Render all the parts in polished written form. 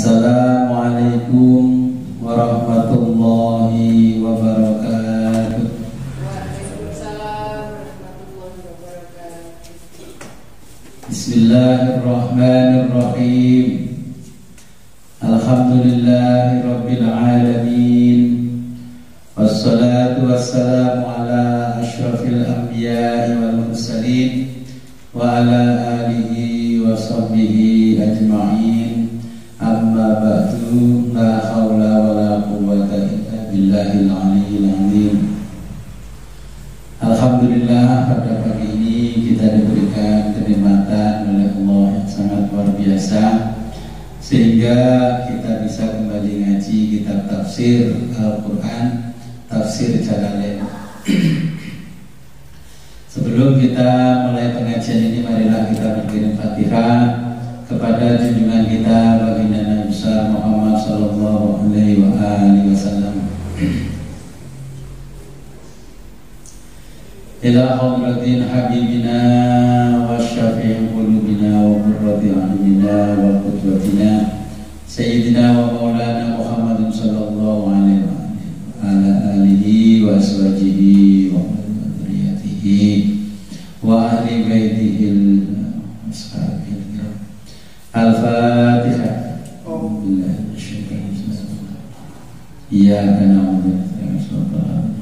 Assalamualaikum warahmatullahi wabarakatuh. Waalaikumsalam warahmatullahi wabarakatuh. Bismillahirrahmanirrahim. Alhamdulillahi rabbil alamin. Wassalatu wassalamu ala asyrafil anbiya'i wal mursalin wa ala alihi wa sahbihi ajma'in. Amma ba'du, la hawla wa la quwwata illa billahil aliyyil azim. Alhamdulillah, pada pagi ini kita diberikan kenikmatan oleh Allah yang sangat luar biasa, sehingga kita bisa kembali ngaji kitab tafsir Al-Quran, tafsir Jalalain. Sebelum kita mulai pengajian ini, marilah kita berkirim Fatihah kepada junjungan kita baginda Nabi besar Muhammad sallallahu alaihi wasallam. Ila hadratin habibina wa syafi'i qulubina wa qurrati a'yunina wa qudwatina sayyidina wa maulana Muhammadin sallallahu alaihi wa ala alihi wa azwajihi wa dzurriyyatihi wa ahli baitihi ashabihi. Al-Fatihah. Bismillahirrahmanirrahim. Iyyaka na'budu wa iyyaka nasta'in.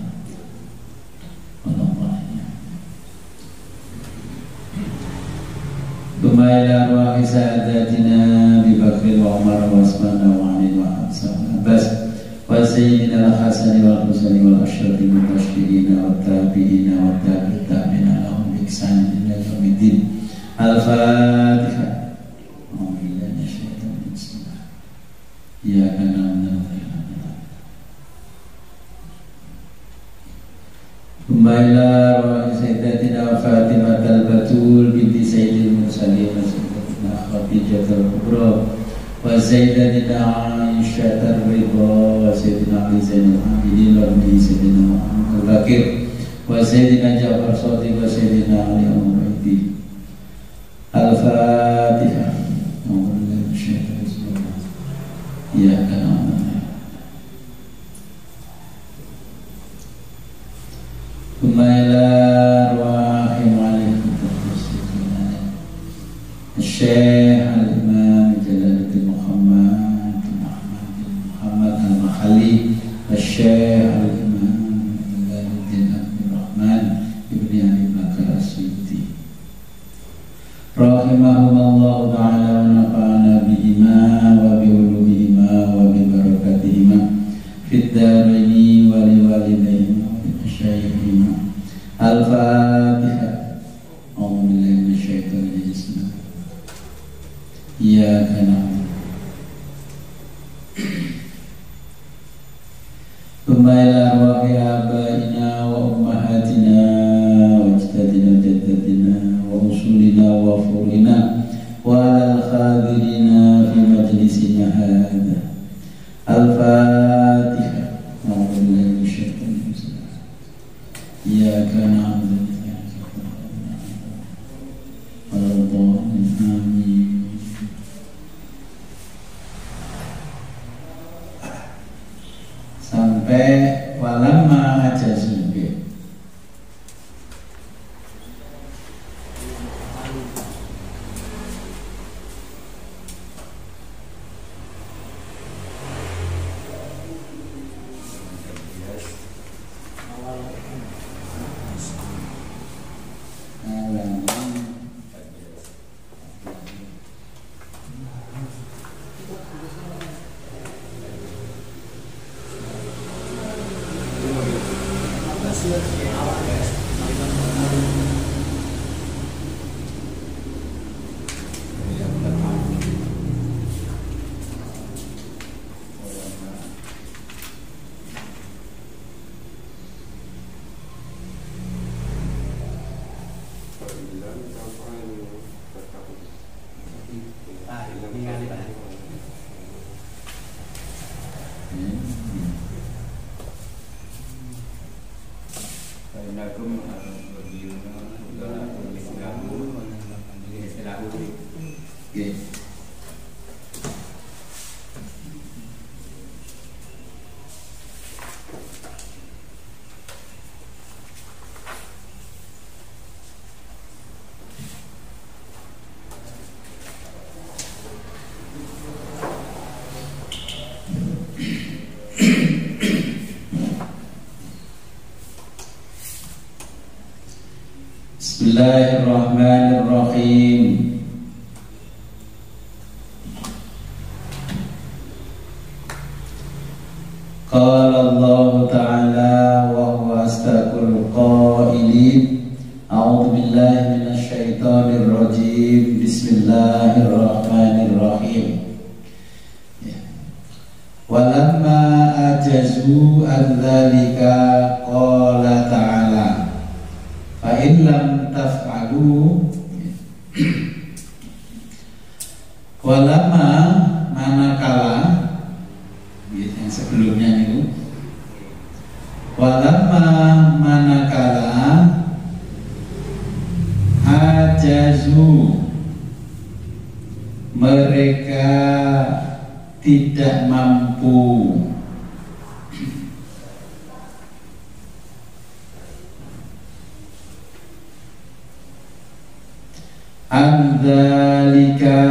Tsumma ila ruhi sa'adatina bi Bakri wa Umar wa Utsman wa Ali wa Abbas wa sayyidina al-Hasan wal Husain wal Ashraf al-Mubashirin wa tabi'in wa tabi'in lahum bi ihsan ila yaumiddin. Al-Fatihah. Ya kana Umayla wa sayyidatina wa Fatimah al-Batul binti Sayyidil Mursalin Sayyidatina Khadijah al-Kubra wa sayyidatina Aisyah al-Ridha wa sayyidina Ali Zainal Abidin wa sayyidina Muhammad al-Bakir wa sayyidina Ja'far Shadiq wa sayyidina Ali al-Mu'ayyid. Al-Fatihah. Ya kana Umayla rahim alaikum Syekh Al-Imam Jalaluddin Muhammad Al-Makhali, Syekh Al-Imam Jalaluddin Abdul Rahman Ibni Ali Bakar As-Suyuti rahimahumullah ta'ala wa nafa'ana bihima wa bi'ulumihima wa bibarakatihima fid dharaini wa liwalidayhima wa bimasyayikhihima. Al-Fatihah. A'udzu billahi minasyaitonir rajim. Iyyaka na'budu Tsumma ila arwahi abaina wa ummahatina wa ajdadina jaddatina wa usulina wa furina wa ala al-khadirina fi majlisina hadha. Al-Fatihah. A'udzu billahi minasyaitonir rajim. Iyyaka na'budu wa iyyaka nasta'in. Amin. Sampai walamma ajazu. Bismillahirrahmanirrahim. Qala Allah Ta'ala wa huwa astaqul qailin. A'udzu billahi minasy syaithanir rajim. Bismillahirrahmanirrahim. Walamma ajazu an-dzalika qala ta'ala fa in lam taf'alu. Walamma manakala, yang sebelumnya itu, walamma manakala ajazu, mereka tidak mampu andzalika,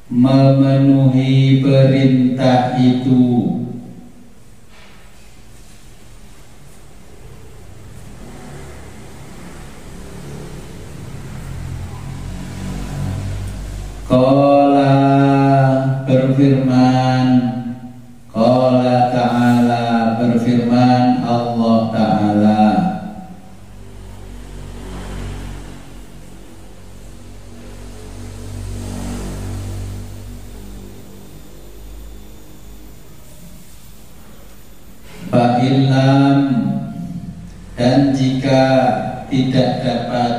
memenuhi perintah itu, Qala berfirman, Qala ta'ala berfirman Allah Ta'ala, Fa'ilam, dan jika tidak dapat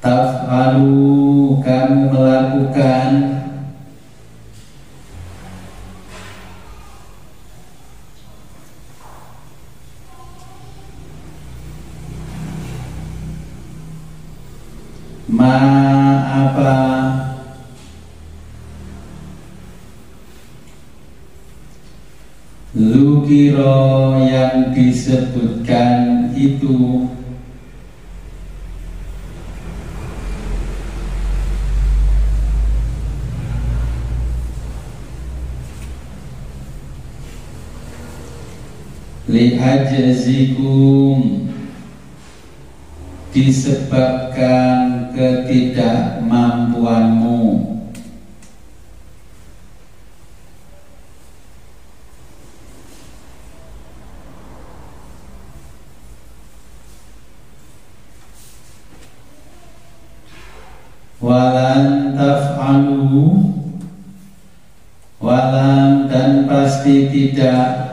taf'alu, kamu melakukan ma apa dzukira yang disebutkan itu, li'ajzikum, disebabkan ketidakmampuanmu, walan taf'alu, walan dan pasti tidak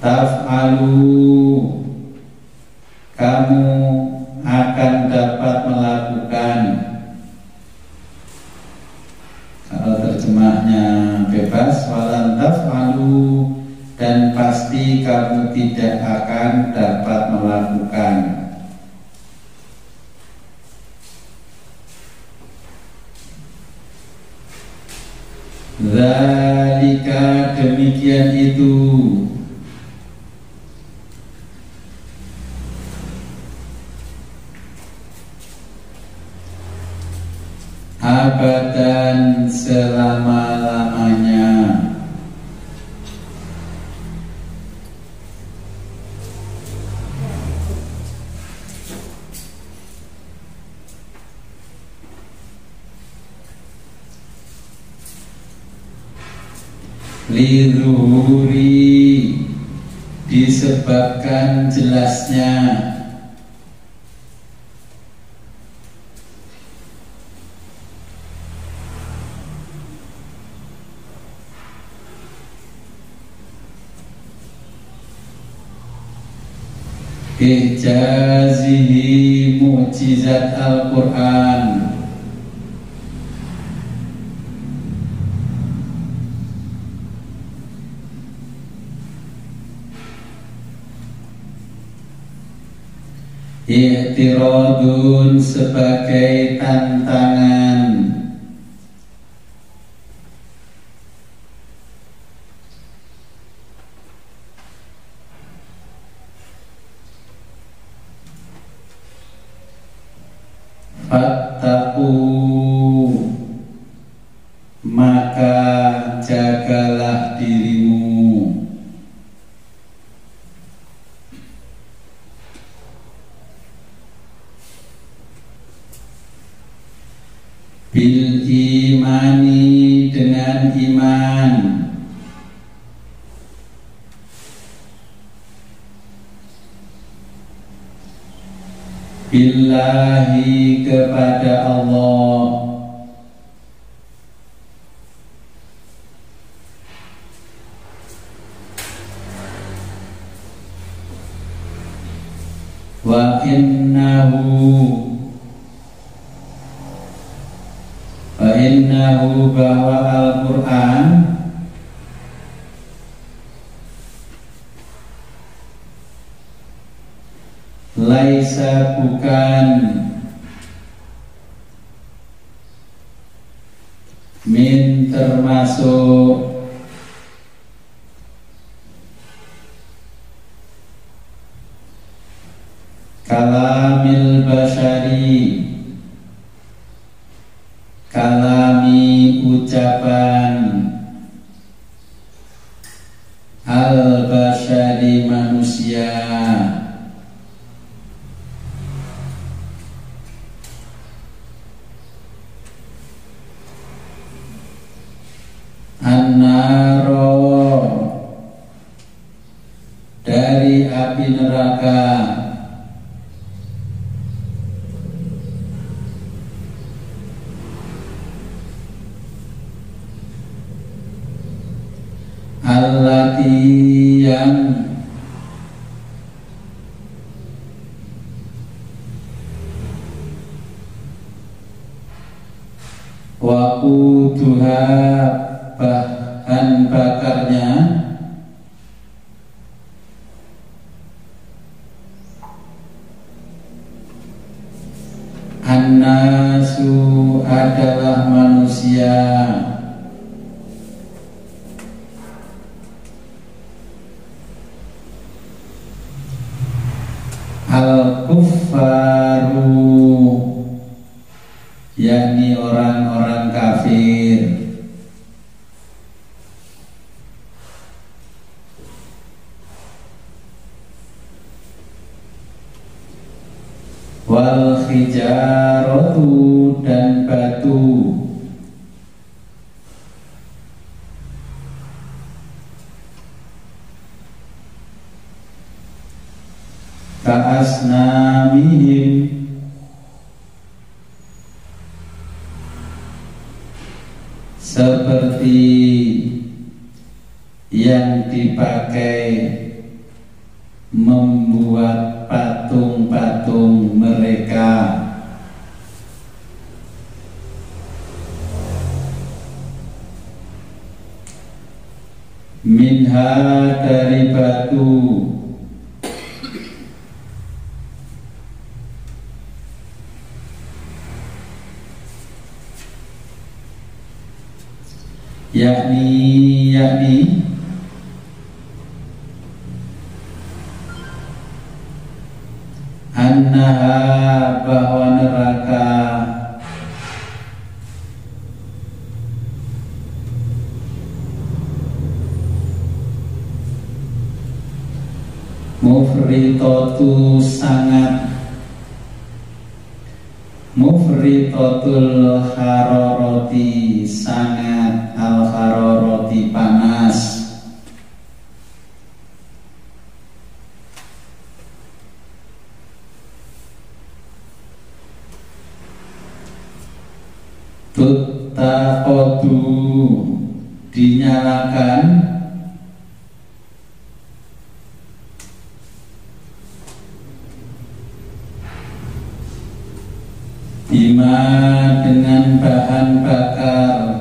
taf'alu, kamu akan dapat melakukan. Kalau terjemahnya bebas, walan taf'alu, dan pasti kamu tidak akan dapat melakukan. Dzalika, demikian itu, abadan, selama-lamanya, lizuhuri, disebabkan jelasnya, ijazihi, mukjizat Al-Quran, i'tiradun, sebagai tantangan, jagalah dirimu bil imani dengan iman billahi kepada Allah wa innahu bahwa Al-Quran laisa bukan min termasuk kalamil basyari kalami ucapan al-basyari manusia an-naro dari api neraka allati yang waquduha bahan bakarnya annasu adalah manusia al-kuffaru yakni orang-orang kafir wal hijaratu dan batu ka'asnamihim seperti yang dipakai membuat patung-patung mereka minha dari batu yakni annaha bahwa neraka mufritatu sangat mufritatul hararati sangat al hararati panas tuttaqadu dinyalakan bima dengan bahan bakar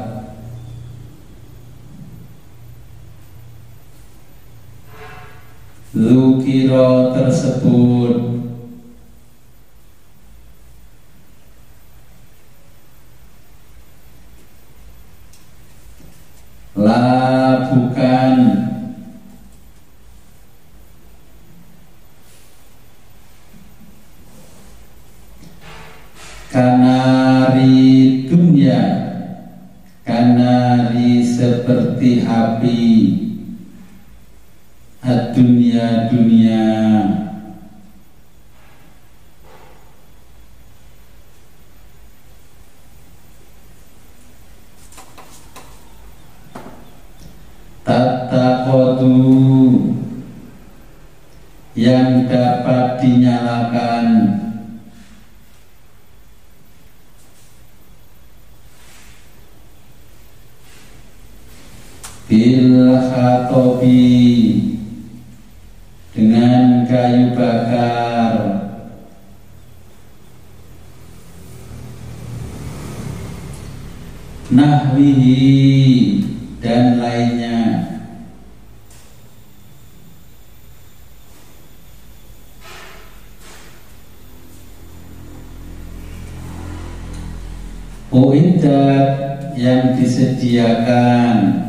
dzukira tersebut la bukan kanari dunia kanari seperti api, ad-dunya dunia, tattaqadu yang dapat dinyalakan, bil khatobi dengan kayu bakar, nahwihi dan lainnya. Uiddat yang disediakan,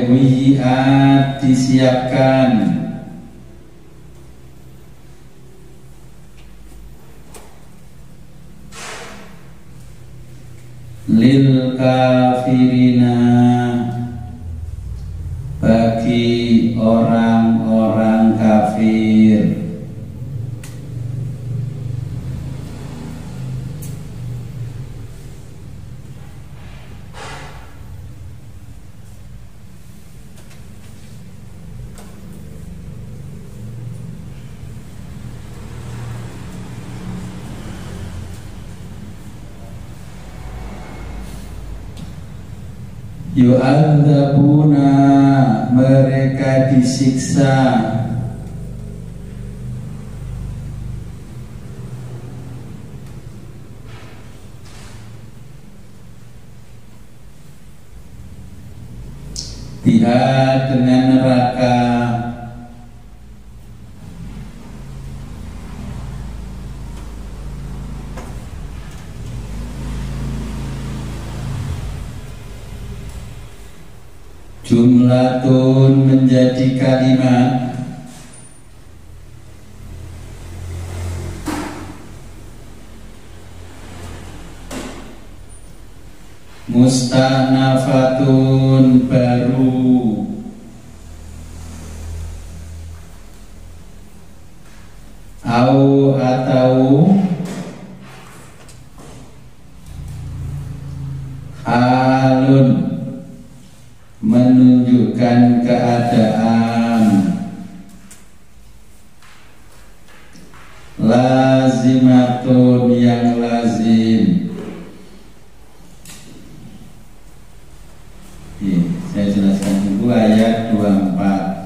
wi'at disiapkan, lil kafirina bagi orang-orang kafir. Yu'adzabuna mereka disiksa, biha dengan neraka, jumlatun menjadi kalimat, mustanafatun baru, atau halun menunjukkan keadaan, lazimatun yang lazim. Saya jelaskan dulu ayat 24.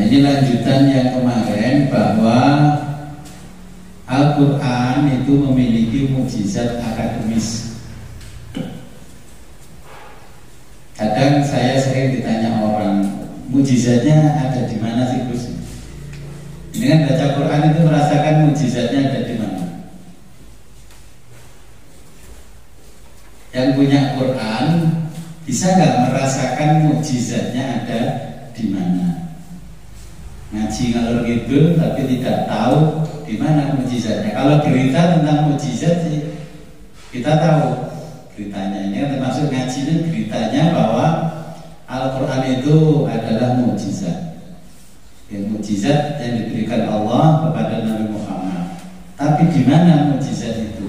Ini lanjutan yang kemarin bahwa Al-Quran itu memiliki mukjizat akademis. Kadang saya sering ditanya orang, mukjizatnya ada di mana sih Gus? Ini kan baca Quran itu merasakan mukjizatnya ada di mana? Yang punya Quran bisa nggak merasakan mukjizatnya ada di mana? Ngaji ngalor ngidul tapi tidak tahu di mana mukjizatnya. Kalau berita tentang mukjizat sih kita tahu beritanya. Ini kan termasuk ngaji ini beritanya bahwa Al-Quran itu adalah mukjizat. Ya, mukjizat yang diberikan Allah kepada Nabi Muhammad. Tapi di mana mukjizat itu?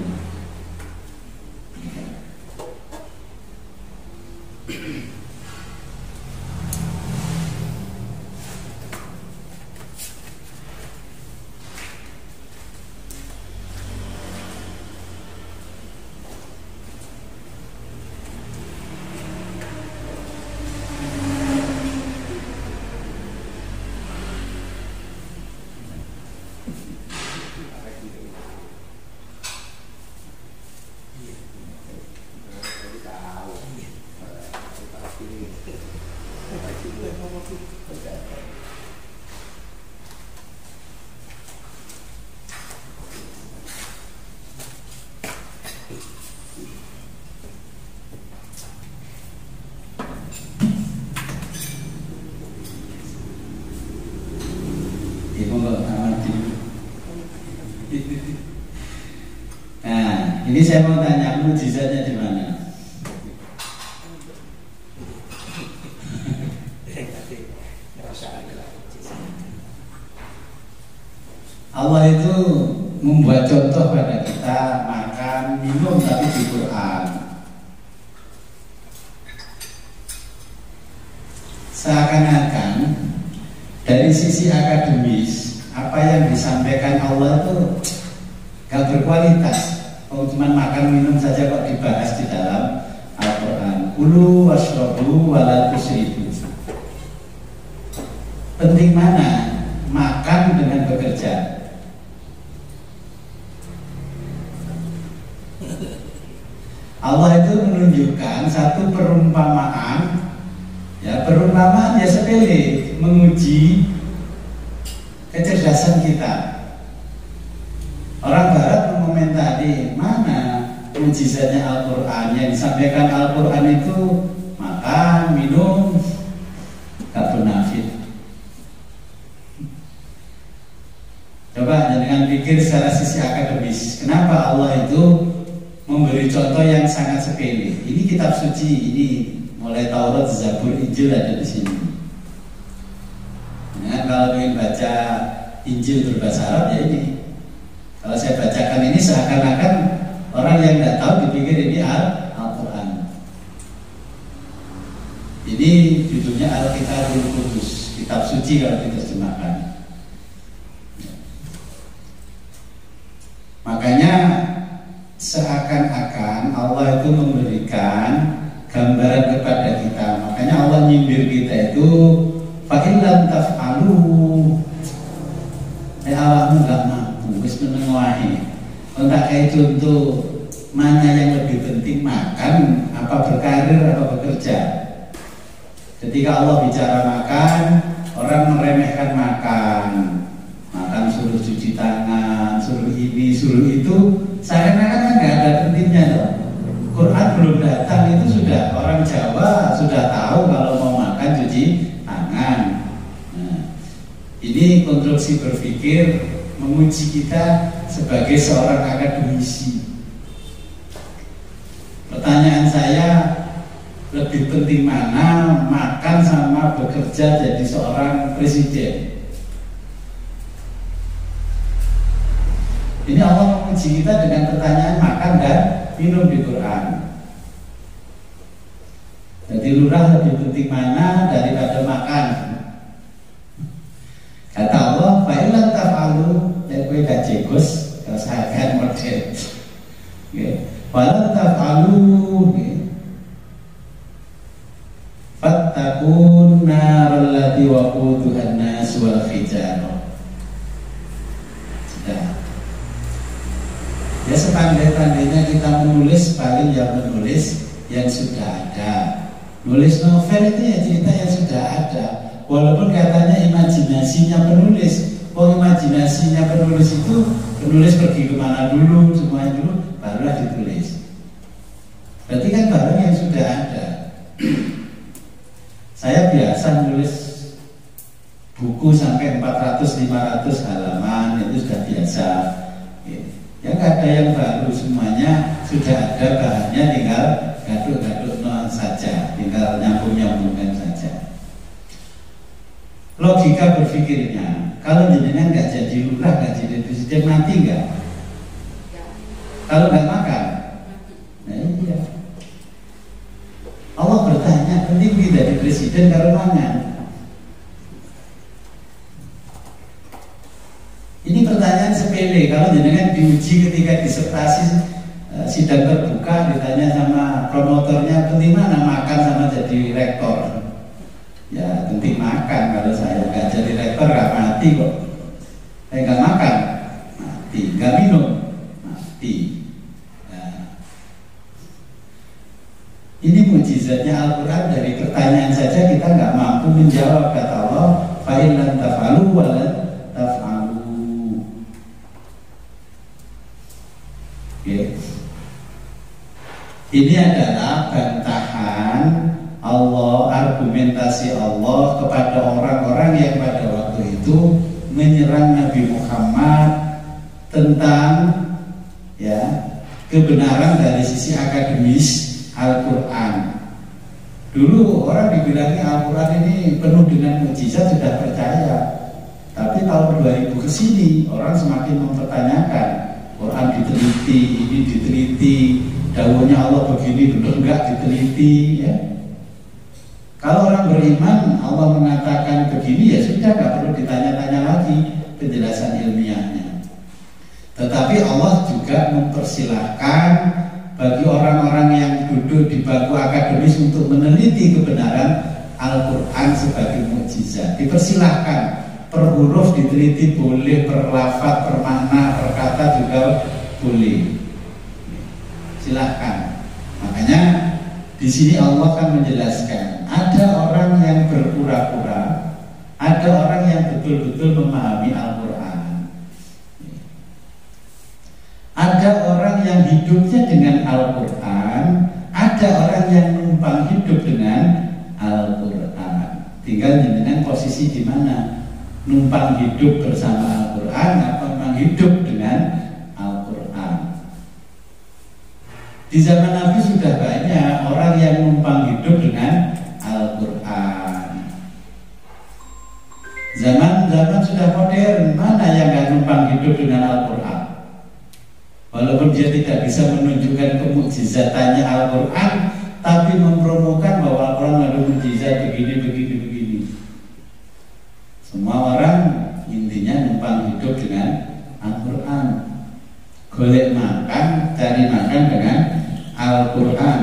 Nah, ini saya mau tanya, mujizatnya di mana? Allah itu membuat contoh pada kita makan, minum tapi di Quran. Seakan-akan dari sisi akademis apa yang disampaikan Allah itu gak berkualitas. Oh, cuma makan minum saja kok dibahas di dalam Al-Quran. Kulu washrabu wala tusrifu. Penting mana makan dengan bekerja? Allah itu menunjukkan satu perumpamaan, ya perumpamaan ya sepele, menguji kecerdasan kita. Orang Barat mengomentari mana mujizatnya Al-Quran, yang disampaikan Al-Quran itu makan, minum, gak benafit. Coba dengan pikir secara sisi akademis, kenapa Allah itu memberi contoh yang sangat sepele? Ini kitab suci, ini mulai Taurat, Zabur, Injil ada di sini. Nah, kalau ingin baca Injil berbahasa Arab ya ini. Kalau saya bacakan ini seakan-akan orang yang tidak tahu dipikir ini Al-Quran. Ini judulnya Al-Kitabul Qudus, kitab suci kalau diterjemahkan. Makanya seakan-akan Allah itu memberikan gambaran kepada kita. Makanya Allah nyindir kita itu fa'illam taf'alu, awakmu gak mampu, wis meneng wae. Enggak kayak contoh mana yang lebih penting, makan apa berkarir apa bekerja. Ketika Allah bicara makan, orang meremehkan makan. Makan suruh cuci tangan, suruh ini, suruh itu. Seakan-akan kan nggak ada pentingnya loh. Quran belum datang itu sudah orang Jawa sudah tahu kalau mau makan cuci tangan. Nah, ini konstruksi berpikir menguji kita sebagai seorang akademisi. Pertanyaan saya, lebih penting mana makan sama bekerja jadi seorang presiden? Ini Allah menguji kita dengan pertanyaan makan dan minum di Quran. Jadi lurah lebih penting mana daripada makan? Kata Allah, fa'ilan taf'alu, ya gue gak jegos, kalau saya kan model. Fa'ilan taf'alu, fattakun narul lati waquduhan nas wal hijarah. Sudah. Ya sepandai-pandainya kita menulis, paling yang menulis yang sudah ada. Nulis novel itu ya cerita yang sudah ada. Walaupun katanya imajinasinya penulis, imajinasinya penulis itu penulis pergi kemana dulu, semuanya dulu, barulah ditulis. Berarti kan barang yang sudah ada. Saya biasa nulis buku sampai 400-500 halaman, itu sudah biasa. Ya nggak ada yang baru, semuanya sudah ada bahannya, tinggal gaduk-gaduk saja, tinggal nyambung-nyambungkan saja. Logika berpikirnya, kalau jenengan nggak jadi lurah, nggak jadi presiden, mati nggak? Kalau nggak makan, nah iya. Allah bertanya, penting jadi presiden kalau mangan. Ini pertanyaan sepele. Kalau jenengan diuji ketika disertasi sidang terbuka, ditanya sama promotornya, penting mana makan sama jadi rektor? Ya penting makan. Kalau saya nggak jadi rektor nggak mati kok. Saya nggak makan mati, nggak minum mati. Nah, ini mujizatnya Al-Quran. Dari pertanyaan saja kita nggak mampu menjawab. Kata Allah, fa'in lan taf'alu wa lan taf'alu. Ini adalah bantahan Allah, argumentasi Allah kepada orang-orang yang pada waktu itu menyerang Nabi Muhammad, tentang ya kebenaran dari sisi akademis Al-Quran. Dulu orang dibilangnya Al-Quran ini penuh dengan mukjizat sudah percaya. Tapi tahun 2000 ke sini orang semakin mempertanyakan. Quran diteliti, ini diteliti, dawuhnya Allah begini, benar enggak diteliti ya. Kalau orang beriman Allah mengatakan begini ya sudah, nggak perlu ditanya-tanya lagi penjelasan ilmiahnya. Tetapi Allah juga mempersilahkan bagi orang-orang yang duduk di bangku akademis untuk meneliti kebenaran Al-Quran sebagai mukjizat. Dipersilahkan, per huruf diteliti boleh, per lafaz, per makna, per kata juga boleh. Silahkan. Makanya di sini Allah kan menjelaskan, ada orang yang berpura-pura, ada orang yang betul-betul memahami Al-Quran. Ada orang yang hidupnya dengan Al-Quran, ada orang yang numpang hidup dengan Al-Quran. Tinggal dengan posisi di mana, numpang hidup bersama Al-Quran atau numpang hidup dengan Al-Quran. Di zaman Nabi sudah banyak orang yang numpang hidup dengan Al-Quran. Zaman sudah modern, mana yang nggak numpang hidup dengan Al-Quran? Walaupun dia tidak bisa menunjukkan kemukjizatannya Al-Quran, tapi mempromokan bahwa Al-Quran ada mukjizat begini. Semua orang intinya numpang hidup dengan Al-Quran. Golek makan, cari makan dengan Al-Quran.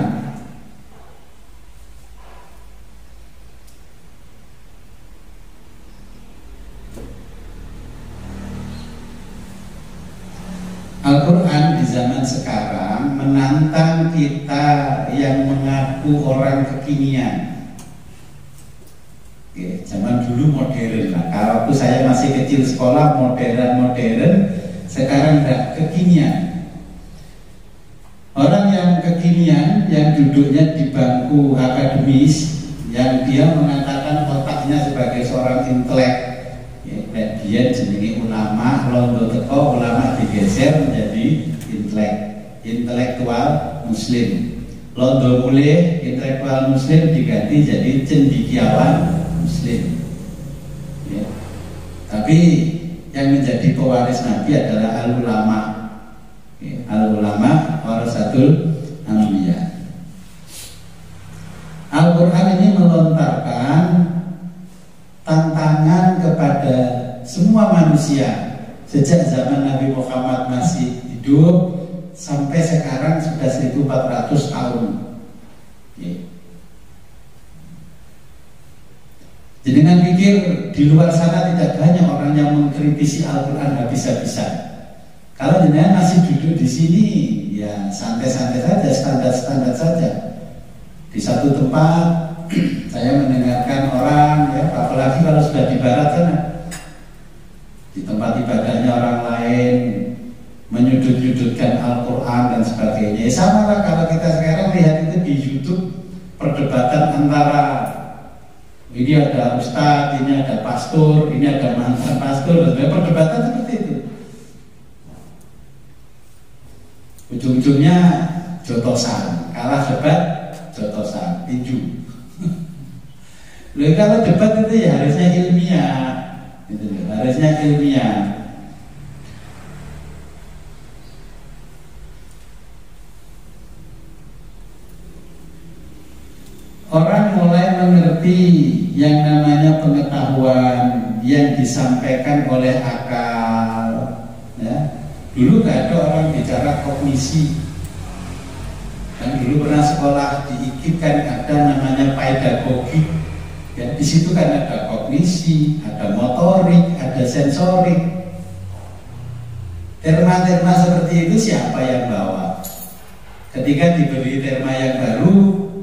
Al-Quran di zaman sekarang menantang kita yang mengaku orang kekinian. Oke, zaman dulu modern lah. Kalau waktu saya masih kecil sekolah modern, sekarang enggak, kekinian. Orang yang kekinian, yang duduknya di bangku akademis, yang dia mengatakan otaknya sebagai seorang intelek, dia jenenge ulama, londo teko ulama digeser menjadi intelektual muslim. Londo mulai intelektual muslim diganti jadi cendekiawan muslim ya. Tapi yang menjadi pewaris Nabi adalah al-ulama ya. Al-ulama warasatul anbiya. Al-Quran ini melontarkan tantangan kepada semua manusia sejak zaman Nabi Muhammad masih hidup sampai sekarang sudah 1400 tahun. Jadi dengan pikir di luar sana tidak banyak orang yang mengkritisi Al-Quran habis-habisan. Kalau jenengan masih duduk di sini, ya santai-santai saja, standar-standar saja. Di satu tempat saya mendengarkan orang, ya, apalagi kalau sudah di barat sana, di tempat ibadahnya orang lain menyudut-nyudutkan Al-Quran dan sebagainya. Sama lah kalau kita sekarang lihat itu di YouTube, perdebatan antara ini ada ustadz, ini ada pastor, ini ada mantan pastor, dan perdebatan seperti itu. Ujung-ujungnya jotosan, kalah debat, jotosan, tinju. Lalu kalau debat itu ya harusnya ilmiah, gitu, harusnya ilmiah. Orang mulai mengerti yang namanya pengetahuan yang disampaikan oleh akal. Ya. Dulu nggak ada orang bicara kognisi. Dan dulu pernah sekolah di IKIP kan ada namanya pedagogi. Ya, di situ kan ada kognisi, ada motorik, ada sensorik. Terma-terma seperti itu siapa yang bawa? Ketika diberi terma yang baru,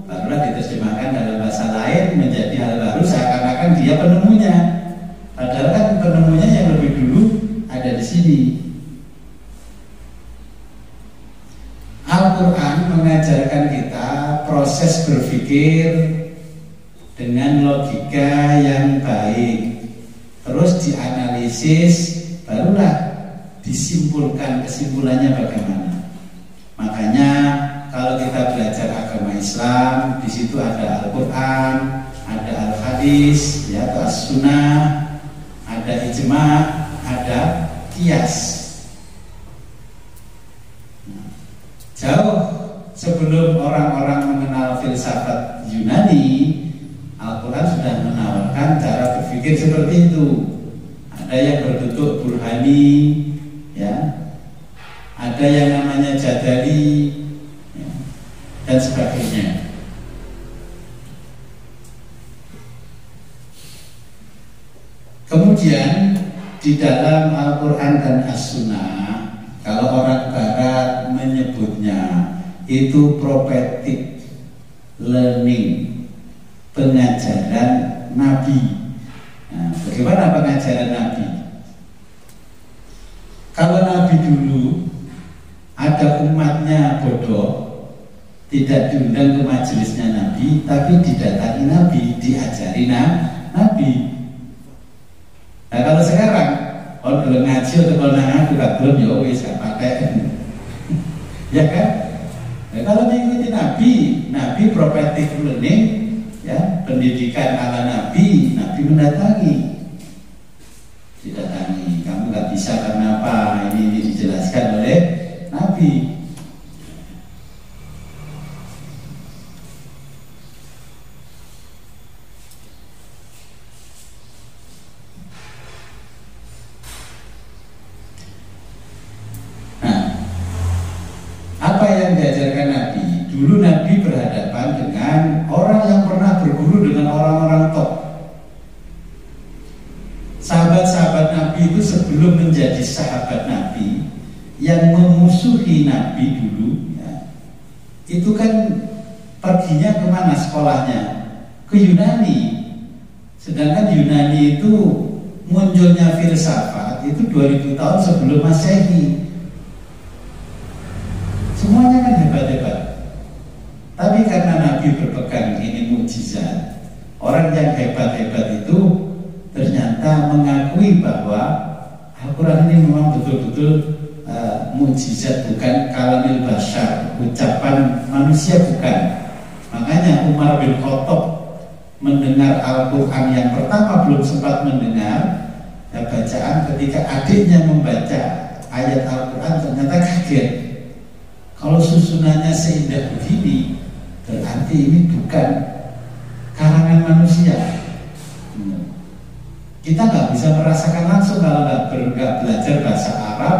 barulah diterjemahkan dalam bahasa lain menjadi hal baru, seakan-akan dia penemunya. Padahal kan penemunya yang lebih dulu ada di sini. Al-Quran mengajarkan kita proses berpikir dengan logika yang baik, terus dianalisis, barulah disimpulkan, kesimpulannya bagaimana. Makanya kalau kita belajar agama Islam, di situ ada Al-Quran, ada Al-Hadis, ya, atau As-Sunnah, ada Ijma, ada Qiyas. Jauh sebelum orang-orang mengenal filsafat Yunani, Al-Quran sudah menawarkan cara berpikir seperti itu. Ada yang berbentuk burhani, ya, ada yang namanya jadali, ya, dan sebagainya. Kemudian di dalam Al-Quran dan As-Sunnah, kalau orang Barat menyebutnya itu prophetic learning, pengajaran Nabi. Nah, bagaimana pengajaran Nabi? Kalau Nabi dulu ada umatnya bodoh, tidak diundang ke majelisnya Nabi, tapi didatangi Nabi, diajari Nabi. Nah kalau sekarang, kalau belum ngaji atau kalau ngaku gak belum, ya wis gak pakai, ya kan? Nah, kalau mengikuti Nabi prophetic learning, ya, pendidikan ala Nabi mendatangi, didatangi. Kamu nggak bisa karena apa? Ini dijelaskan oleh Nabi. Nah, apa yang diajarkan Nabi? Dulu Nabi berhadapan dengan orang yang pernah berguru dengan orang-orang top. Sahabat-sahabat Nabi itu sebelum menjadi sahabat Nabi, yang memusuhi Nabi dulu, ya, itu kan perginya kemana sekolahnya? Ke Yunani. Sedangkan Yunani itu munculnya filsafat itu 2000 tahun sebelum Masehi. Semuanya kan hebat-hebat. Tapi karena Nabi berpegang ini mukjizat, orang yang hebat-hebat itu ternyata mengakui bahwa Al-Quran ini memang betul-betul mukjizat, bukan kalamil bashar, ucapan manusia, bukan. Makanya Umar bin Khattab mendengar Al-Quran yang pertama belum sempat mendengar bacaan, ketika adiknya membaca ayat Al-Quran ternyata kaget. Kalau susunannya seindah begini, berarti ini bukan karangan manusia. Kita nggak bisa merasakan langsung kalau nggak belajar bahasa Arab,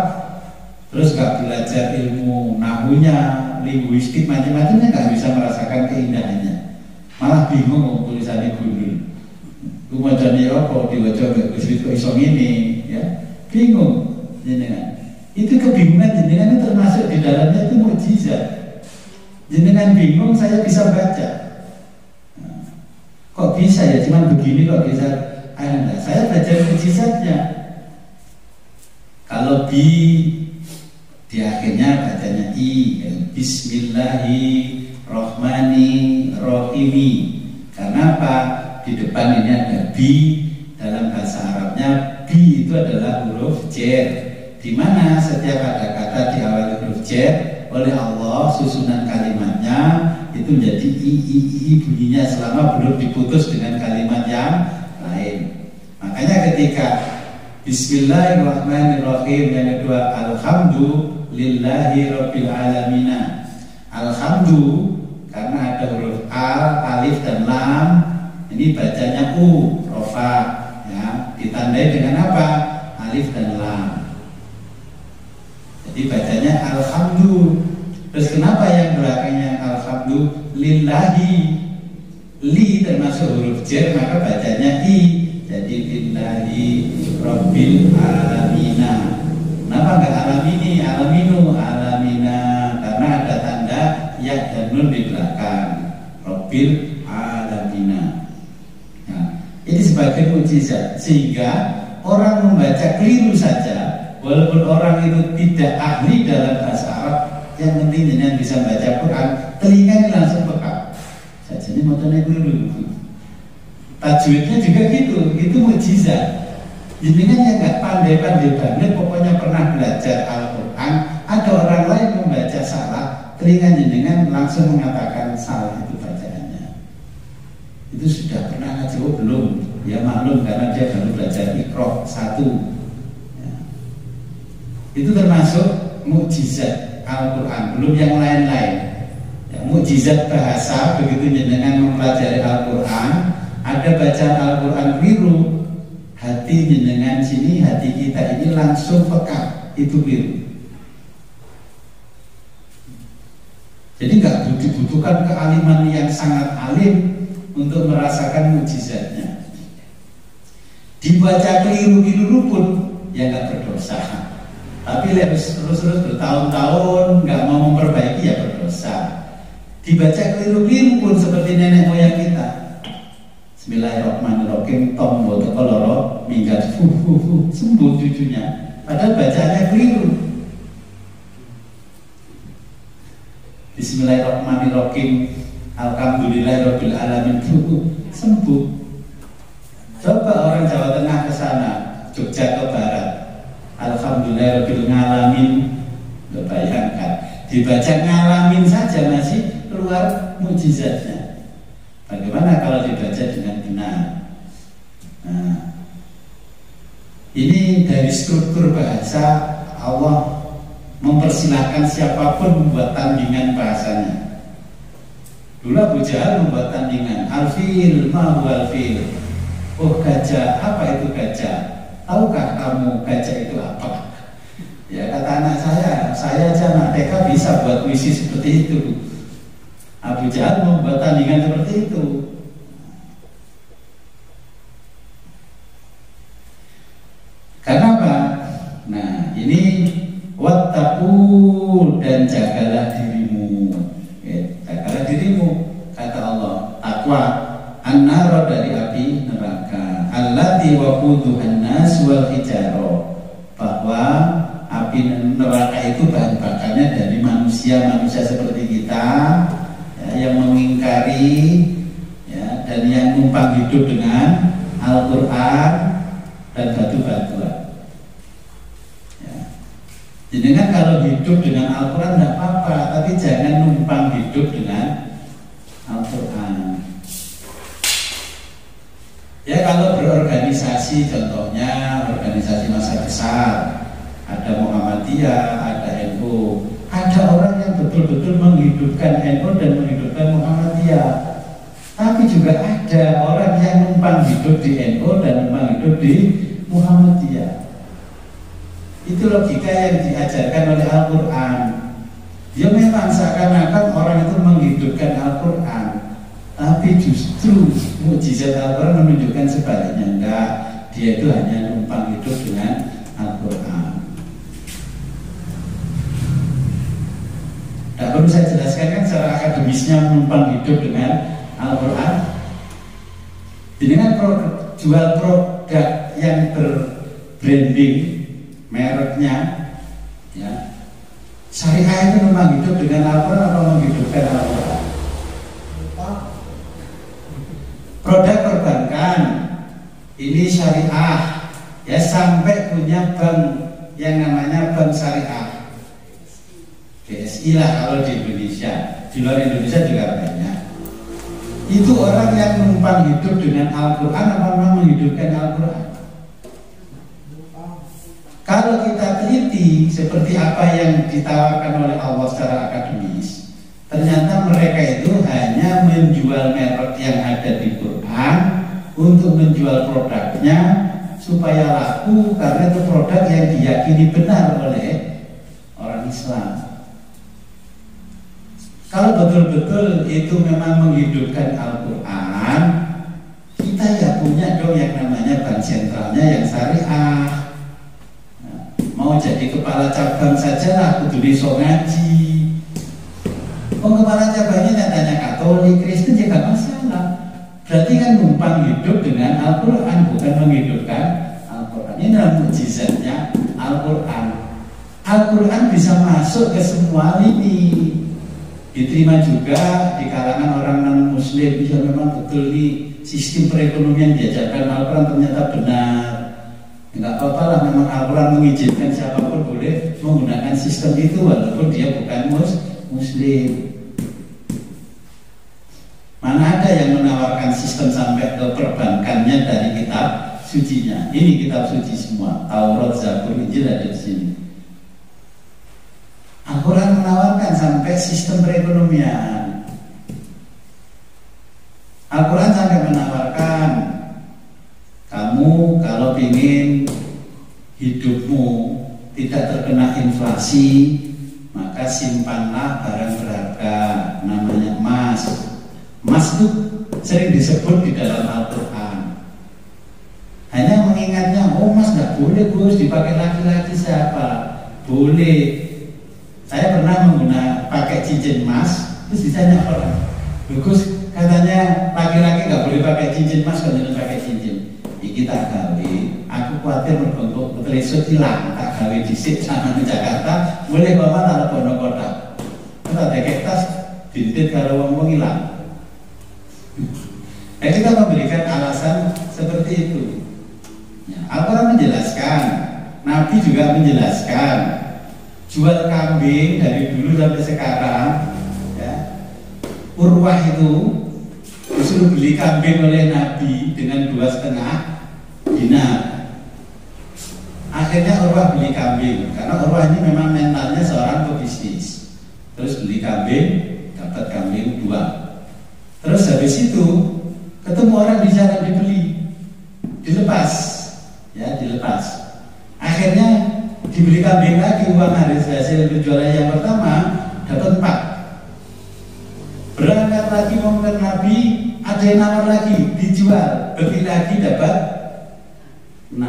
terus nggak belajar ilmu nahunya, linguistik, macam-macamnya, nggak bisa merasakan keindahannya. Malah bingung tulisannya gundul. Lumajane apa diwaca bagus itu isong ini, ya bingung jenengan. Itu kebingungan jenengan itu termasuk di dalamnya itu mukjizat. Jenengan bingung, saya bisa baca. Nah, kok bisa ya? Cuman begini kok bisa? Anda, saya belajar mukjizatnya. Kalau di akhirnya bacanya I, Bismillahirrahmanirrahim. Karena apa? Di depan ini ada bi, dalam bahasa Arabnya bi itu adalah huruf jer, di mana setiap ada kata diawali huruf jer oleh Allah, susunan kalimatnya itu menjadi i bunyinya selama belum diputus dengan kalimat yang lain. Makanya ketika Bismillahirrahmanirrahim, yang kedua Alhamdulillahi Rabbil Alamina. Alhamdu karena ada huruf al, alif dan lam, ini bacanya u, rofa, ya, ditandai dengan apa? Alif dan lam. Jadi bacanya Alhamdu. Terus kenapa yang belakangnya Alhamdulillahi? Li termasuk huruf jer, maka bacanya i. Jadi lillahi Rabbil Alamina. Kenapa enggak alamini, alaminu, alamina? Karena ada tanda ya dan nun di belakang. Rabbil Alamina. Nah, ini sebagai mukjizat, sehingga orang membaca keliru saja, walaupun orang itu tidak ahli dalam bahasa Arab, yang penting dengan bisa baca Quran, telinganya langsung peka. Saja ini motornya keliru. Tajwidnya juga gitu, itu mukjizat. Jenengan yang nggak pandai-pandai banget, pokoknya pernah belajar Al-Quran, ada orang lain membaca salah, telinga jenengan langsung mengatakan salah itu bacaannya. Itu sudah pernah ngaji? Oh belum, ya maklum karena dia baru belajar Iqra 1 ya. Itu termasuk mukjizat Al-Quran, belum yang lain-lain ya. Mukjizat bahasa, begitu jenengan mempelajari Al-Quran, ada bacaan Al-Quran biru, hati jenengan sini, hati kita ini langsung peka, itu biru. Jadi nggak dibutuhkan kealiman yang sangat alim untuk merasakan mukjizatnya. Dibaca keliru-keliru pun ya nggak berdosa. Tapi terus bertahun-tahun nggak mau memperbaiki ya berdosa. Dibaca keliru-keliru pun seperti nenek moyang kita. Bismillahirrahmanirrahim, tombol tekoloro minggat sembuh cucunya, padahal bacaannya keliru. Bismillahirrahmanirrahim, alhamdulillahirabbil alamin, sembuh. Coba orang Jawa Tengah ke sana, Jogja ke barat, alhamdulillahirabbil alamin, bayangkan dibaca ngalamin saja masih keluar mukjizatnya. Bagaimana kalau dibaca dengan benar? Nah, ini dari struktur bahasa Allah mempersilahkan siapapun membuat tandingan bahasanya. Dulu Abu Jahal membuat tandingan, alfil, ma huwa alfil. Oh gajah, apa itu gajah? Tahukah kamu gajah itu apa? Ya kata anak saya aja anak TK bisa buat puisi seperti itu. Abu Jahal membuat tandingan seperti itu. Karena apa? Nah ini wattaqu, dan jagalah dirimu ya, jagalah dirimu, kata Allah. Takwa an-nar, dari api neraka, allati waquduhan nas wal hijaro, bahwa api neraka itu bahan bakarnya dari manusia seperti kita ya, yang mengingkari ya, dan yang numpang hidup dengan Al-Quran dan batu-batuan. Jadi kan kalau hidup dengan Al-Quran tidak apa-apa, tapi jangan numpang hidup dengan Al-Quran. Ya kalau berorganisasi, contohnya organisasi massa besar, ada Muhammadiyah, ada NU, ada orang yang betul-betul menghidupkan NU dan menghidupkan Muhammadiyah. Tapi juga ada orang yang numpang hidup di NU dan numpang hidup di Muhammadiyah. Itu logika yang diajarkan oleh Al-Quran. Dia memang seakan-akan orang itu menghidupkan Al-Quran, tapi justru mukjizat Al-Quran menunjukkan sebaliknya. Enggak, dia itu hanya numpang hidup dengan Al-Quran. Tidak perlu saya jelaskan kan secara akademisnya numpang hidup dengan Al-Quran. Dengan jual produk yang berbranding mereknya ya, syariah itu memang hidup dengan Al-Quran atau menghidupkan Al-Quran? Produk perbankan ini syariah ya, sampai punya bank yang namanya bank syariah, BSI lah kalau di Indonesia. Di luar Indonesia juga banyak. Itu orang yang numpang hidup dengan Al-Quran apa memang menghidupkan Al-Quran? Kalau kita teliti seperti apa yang ditawarkan oleh Allah secara akademis, ternyata mereka itu hanya menjual merek yang ada di Quran untuk menjual produknya supaya laku, karena itu produk yang diyakini benar oleh orang Islam. Kalau betul-betul itu memang menghidupkan Al-Quran, kita ya punya dong yang namanya bank sentralnya yang syariah. Mau jadi kepala cabang saja lah, kudu iso ngaji. Oh kepala cabangnya nyatanya Katolik, Kristen juga masalah. Berarti kan numpang hidup dengan Al-Quran, bukan menghidupkan Al-Quran. Ini adalah mukjizatnya Al-Quran. Al-Quran bisa masuk ke semua lini, diterima juga di kalangan orang non-Muslim. Bisa memang betul nih sistem perekonomian diajarkan Al-Quran ternyata benar. Nggak apa-apa lah, memang Al-Quran mengizinkan siapapun boleh menggunakan sistem itu walaupun dia bukan muslim. Mana ada yang menawarkan sistem sampai ke perbankannya dari kitab sucinya. Ini kitab suci semua, Taurat, Zabur, Injil ada di sini. Al-Quran menawarkan sampai sistem perekonomian. Al-Quran sampai menawarkan, kamu kalau ingin hidupmu tidak terkena inflasi, maka simpanlah barang berharga, namanya emas. Emas itu sering disebut di dalam Al-Quran. Hanya mengingatnya, oh emas nggak boleh Gus, dipakai laki-laki siapa? Boleh. Saya pernah pakai cincin emas, terus ditanya orang, Gus katanya laki-laki nggak boleh pakai cincin emas, kalau pakai cincin. Kita gawe, aku khawatir berbentuk telesut hilang, tak gawe disik sama di Jakarta, boleh bawa taruh pondok kota. Kita ada kertas, bintit kalau ngomong hilang. Kita memberikan alasan seperti itu. Ya, Al-Quran menjelaskan, Nabi juga menjelaskan, jual kambing dari dulu sampai sekarang, ya, Urwah itu disuruh beli kambing oleh Nabi dengan 2,5 dinar. Akhirnya Urwah beli kambing karena Urwah ini memang mentalnya seorang pebisnis. Terus beli kambing, dapat kambing 2. Terus habis itu ketemu orang di jalan dibeli, dilepas, ya dilepas. Akhirnya dibeli kambing lagi, uang hasil penjualan yang pertama dapat 4. Berangkat lagi mau ke Nabi, ada yang nawar lagi, dijual, beli lagi dapat 6,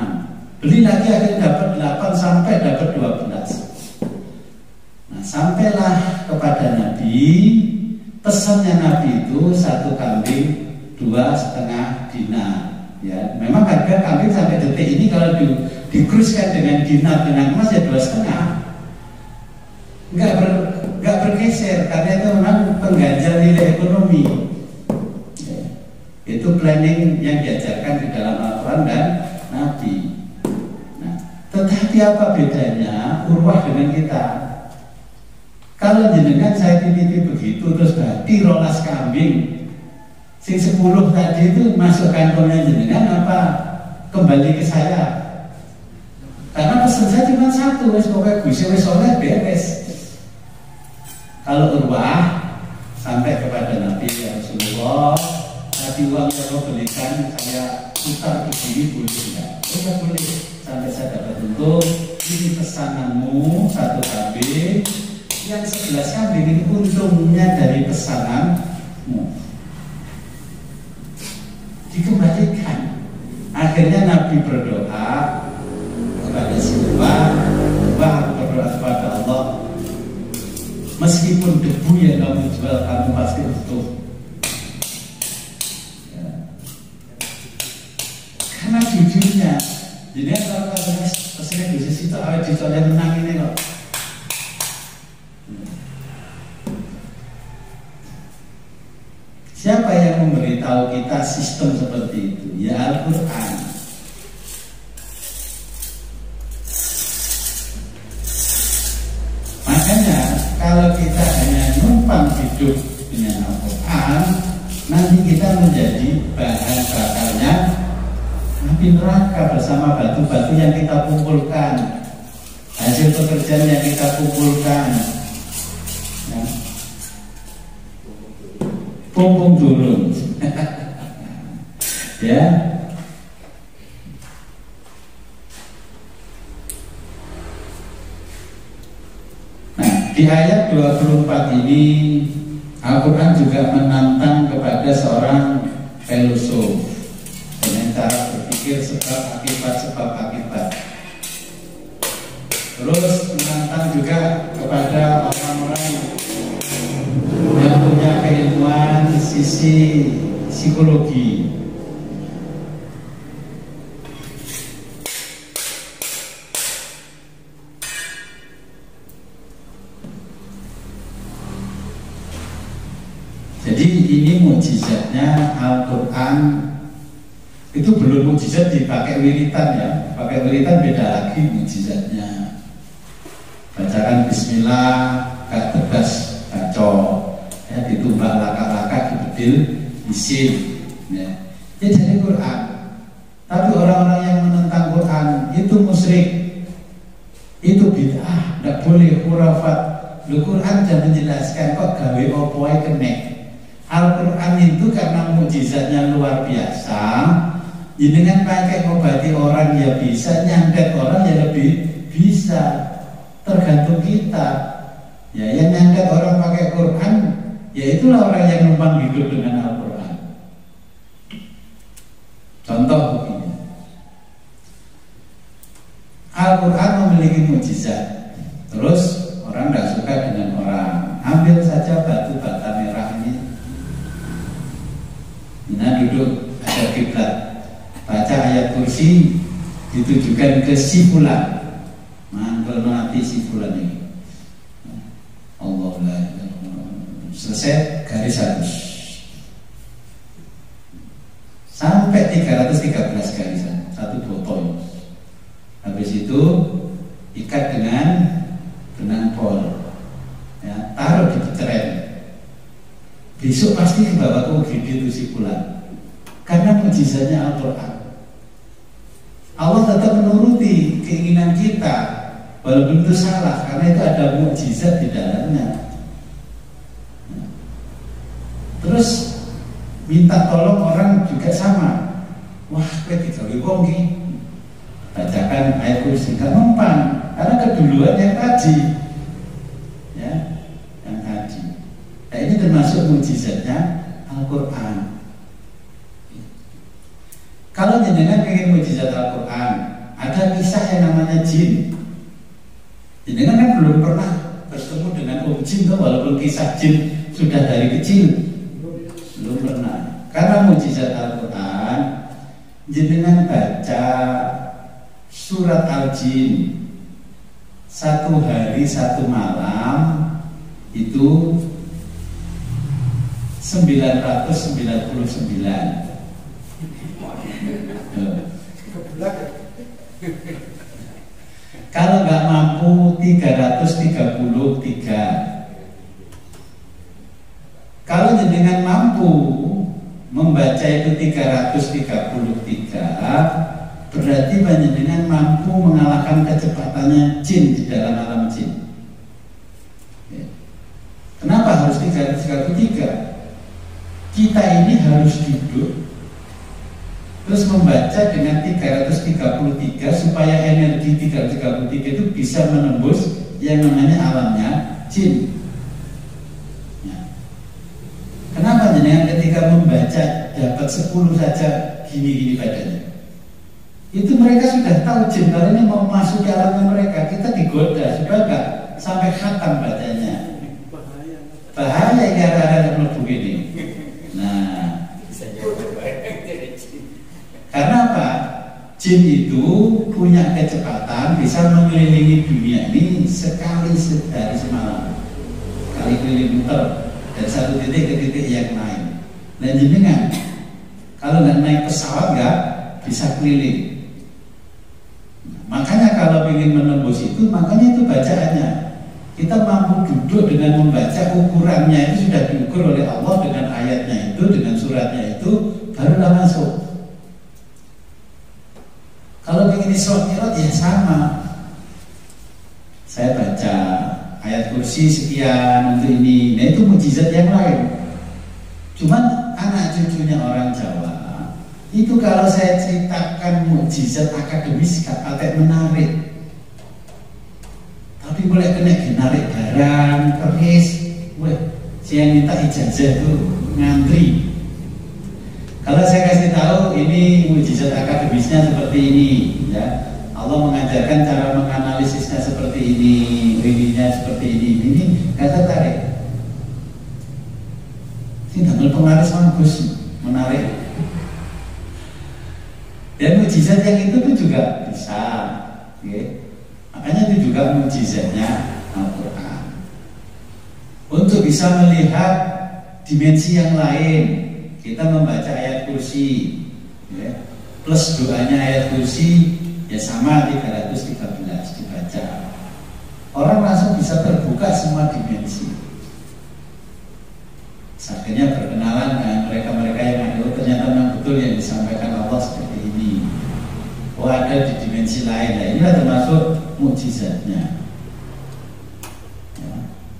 beli lagi akhirnya dapat 8 sampai dapat 12. Nah, sampailah kepada Nabi, pesannya Nabi itu 1 kambing 2,5 dinar. Ya, memang harga kambing sampai detik ini kalau dikuruskan dengan dinar dengan emas ya 2,5. Nggak bergeser karena itu memang pengganjal nilai ekonomi. Ya, itu planning yang diajarkan di dalam Al-Quran dan Nabi. Nah, tetapi apa bedanya Urwah dengan kita? Kalau jenengan saya titipi begitu terus berarti rolas kambing sing 10 tadi itu masuk kantongnya jenengan apa kembali ke saya? Karena pesan saya cuma 1, wes pokoknya Gus wes oleh beres. Kalau Urwah sampai kepada Nabi, ya Rasulullah, tadi uang yang kau belikan saya putar ke sini boleh tidak? Oh ya boleh, sampai saya dapat untung. Ini pesananmu 1 kambing, yang 11 kambing ini untungnya dari pesananmu. Dikembalikan. Akhirnya Nabi berdoa kepada si Urwah, berdoa kepada Allah, meskipun debu yang kamu jual kamu pasti utuh. Ya. Karena jujurnya, jadi kalau katanya pesannya bisnis itu awet dicolek menang ini kok. Siapa yang memberitahu kita sistem seperti itu? Ya Al-Quran. Makanya kalau kita hanya numpang hidup dengan Al-Quran, nanti kita menjadi bahan bakarnya api neraka bersama batu-batu yang kita kumpulkan, hasil pekerjaan yang kita kumpulkan. Ya. Pompong turun. Ya. Nah, di ayat 24 ini Al-Quran juga menantang kepada seorang filosof dengan cara berpikir sebab akibat. Terus menantang juga kepada orang-orang yang punya keilmuan sisi psikologi. Jadi ini mukjizatnya Al-Quran. Itu belum mukjizat dipakai wiritan ya, pakai pakai wiritan beda lagi mujizatnya. Bacakan bismillah gak tegas kacau, ya ditumbak laka-laka dibedil isin, ya jadi Quran. Tapi orang-orang yang menentang Quran itu musyrik, itu bid'ah, tidak boleh khurafat. Quran sudah menjelaskan kok gawe opoe kenek. Al-Quran itu karena mukjizatnya luar biasa, dengan pakai ngobati orang ya bisa, nyantet orang ya lebih bisa, tergantung kita. Ya, yang nyantet orang pakai Quran, ya itulah orang yang numpang hidup dengan Al-Quran. Contoh begini, Al-Quran memiliki mukjizat. Terus orang tidak suka dengan orang, ambil saja batu bata merah ini. Nah duduk ada kiblat, baca ayat kursi ditujukan ke si fulan, manggil mati si fulan ini. Allah selesai garis harus sampai 313 garisan, satu botol. Habis itu ikat dengan benang pol, ya, taruh di peceren. Besok pasti ke bawah ke UGD itu si fulan, karena mujizatnya Al-Quran. Allah tetap menuruti keinginan kita walaupun itu salah, karena itu ada mukjizat di dalamnya. Terus minta tolong orang juga sama. Wah, kowe digawe wong iki, bacakan ayat kursi, gak mempan karena keduluan yang tadi, ya, yang tadi. Nah, ini termasuk mukjizatnya Al-Quran. Kalau jenengan pengen mukjizat Al-Quran, ada kisah yang namanya jin. Jenengan kan belum pernah bertemu dengan jin, walaupun kisah jin sudah dari kecil, belum pernah. Karena mukjizat Al-Quran, jenengan baca surat Al-Jin 1 hari 1 malam itu 999. Kalau nggak mampu 333. Kalau jenengan mampu membaca itu 333, berarti panjenengan mampu mengalahkan kecepatannya jin di dalam alam jin. Kenapa harus 333? Kita ini harus duduk terus membaca dengan 333 supaya energi 333 itu bisa menembus yang namanya alamnya jin. Kenapa jenengan ketika membaca dapat 10 saja gini-gini badannya? Itu mereka sudah tahu jin kalau ini mau masuk ke alamnya mereka, kita digoda supaya enggak sampai khatam bacanya. Bahaya gara-gara mlebu gini. Nah, karena apa? Jin itu punya kecepatan bisa mengelilingi dunia ini sekali sehari semalam, kali keliling muter dari satu titik ke titik yang lain. Dan jenengan kalau nggak naik pesawat nggak bisa keliling. Makanya kalau ingin menembus itu, makanya itu bacaannya. Kita mampu duduk dengan membaca, ukurannya itu sudah diukur oleh Allah dengan ayatnya itu, dengan suratnya itu, barulah masuk. Kalau ingin Isra-Mi'raj ya sama. Saya baca ayat kursi sekian untuk ini, nah itu mukjizat yang lain. Cuman anak cucunya orang Jawa itu kalau saya ceritakan mukjizat akademis gak pakai menarik, tapi boleh kena narik barang, keris. Weh, saya minta ijazah tuh ngantri. Kalau saya kasih tahu ini mukjizat akademisnya seperti ini, ya, Allah mengajarkan cara menganalisisnya seperti ini, ininya seperti ini kata tarik. Ini damel pengaris bagus, menarik. Dan mukjizat yang itu pun juga bisa, ya. Makanya itu juga mukjizatnya Al-Quran. Untuk bisa melihat dimensi yang lain, kita membaca ayat kursi, ya, plus doanya ayat kursi ya sama 313 dibaca. Orang langsung bisa terbuka semua dimensi. Akhirnya berkenalan dengan mereka-mereka yang ada, ternyata memang betul yang disampaikan Allah seperti ini. Oh, ada di dimensi lain. Nah, inilah termasuk mukjizatnya.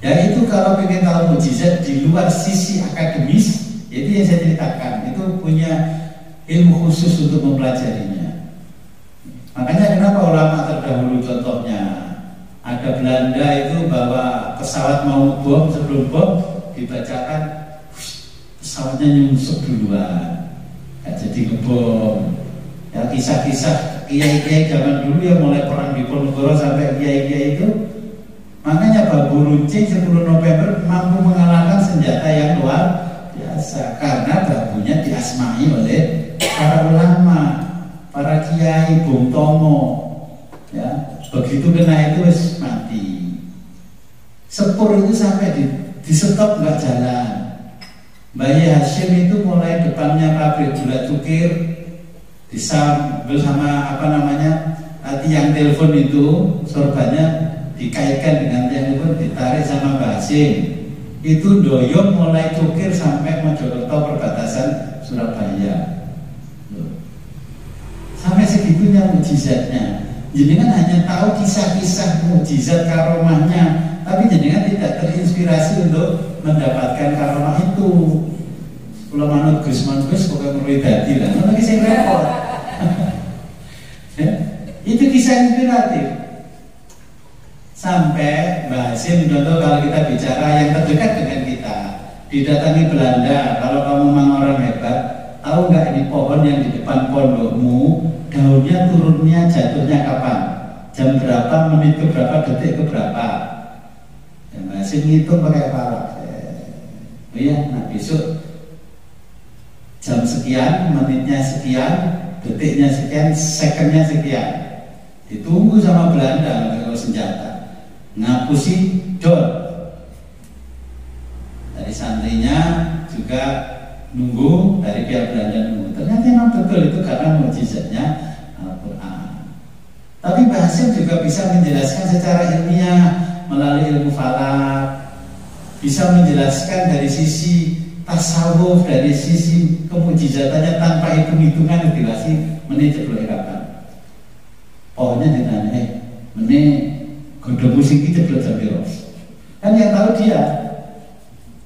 Ya itu kalau ingin tahu mukjizat di luar sisi akademis, itu yang saya ceritakan, itu punya ilmu khusus untuk mempelajarinya. Makanya kenapa ulama terdahulu contohnya ada Belanda itu bawa pesawat mau bom, sebelum bom dibacakan pesawatnya nyungsep duluan, gak jadi ngebom. Ya kisah-kisah kiai-kiai zaman dulu yang mulai perang di Ponorogo sampai kiai-kiai itu, makanya Babu Runcing 10 November mampu mengalahkan senjata yang luar biasa karena babunya diasmai oleh para ulama, para kiai, Bung Tomo. Ya, begitu kena itu wis mati. Sepur itu sampai di stop nggak jalan. Bayi Hashim itu mulai depannya pabrik gula cukir disambel sama apa namanya tiang telepon itu, sorbannya dikaitkan dengan tiang telepon, ditarik sama Mbak Hashim. Itu doyong mulai cukir sampai Mojokerto perbatasan Surabaya. Sampai segitunya mukjizatnya. Jenengan hanya tahu kisah-kisah mukjizat karomahnya, tapi jenengan tidak terinspirasi untuk mendapatkan karomah itu. Kalau manut Gus pokoknya mulai dadi lah. Nanti saya repot. Ya, itu kisah inspiratif. Sampai Mbak Hasim contoh kalau kita bicara yang terdekat dengan kita, didatangi Belanda. Kalau kamu memang orang hebat, tahu nggak ini pohon yang di depan pondokmu daunnya turunnya jatuhnya kapan? Jam berapa? Menit ke berapa? Detik ke berapa? Ya, Mbak Hasim ngitung pakai falak. Oh iya, nah besok jam sekian, menitnya sekian, detiknya sekian, secondnya sekian. Ditunggu sama Belanda kalau senjata, ngapusi dor. Dari santrinya juga nunggu, dari pihak Belanda nunggu. Ternyata memang betul itu karena mukjizatnya Al-Quran. Tapi Mbah Hasim juga bisa menjelaskan secara ilmiah melalui ilmu falak, bisa menjelaskan dari sisi tasawuf, dari sisi kemujizatannya tanpa hitung-hitungan dilasi menit ceblok kapan. Pohonnya ditanya, menit gondong musik itu ceblok jam. Kan yang tahu dia.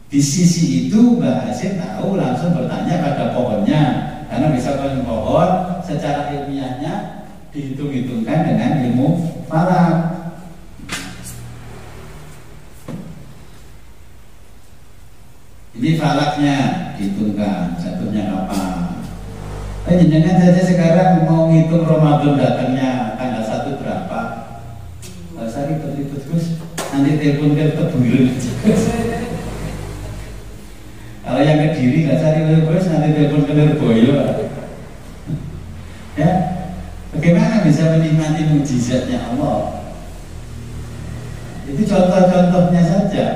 Di sisi itu Mbah Hasim tahu, langsung bertanya pada pohonnya, karena bisa pohon secara ilmiahnya dihitung-hitungkan dengan ilmu falak. Ini falaknya dihitungkan, jatuhnya kapan. Jangan saja sekarang mau ngitung Ramadan datangnya tanggal 1 berapa. Nggak usah ribet-ribet terus, nanti telepon ke Tebuireng. Kalau yang Kediri nggak cari terus, nanti telepon ke Lirboyo. Ya, bagaimana bisa menikmati mukjizatnya Allah? Itu contoh-contohnya saja.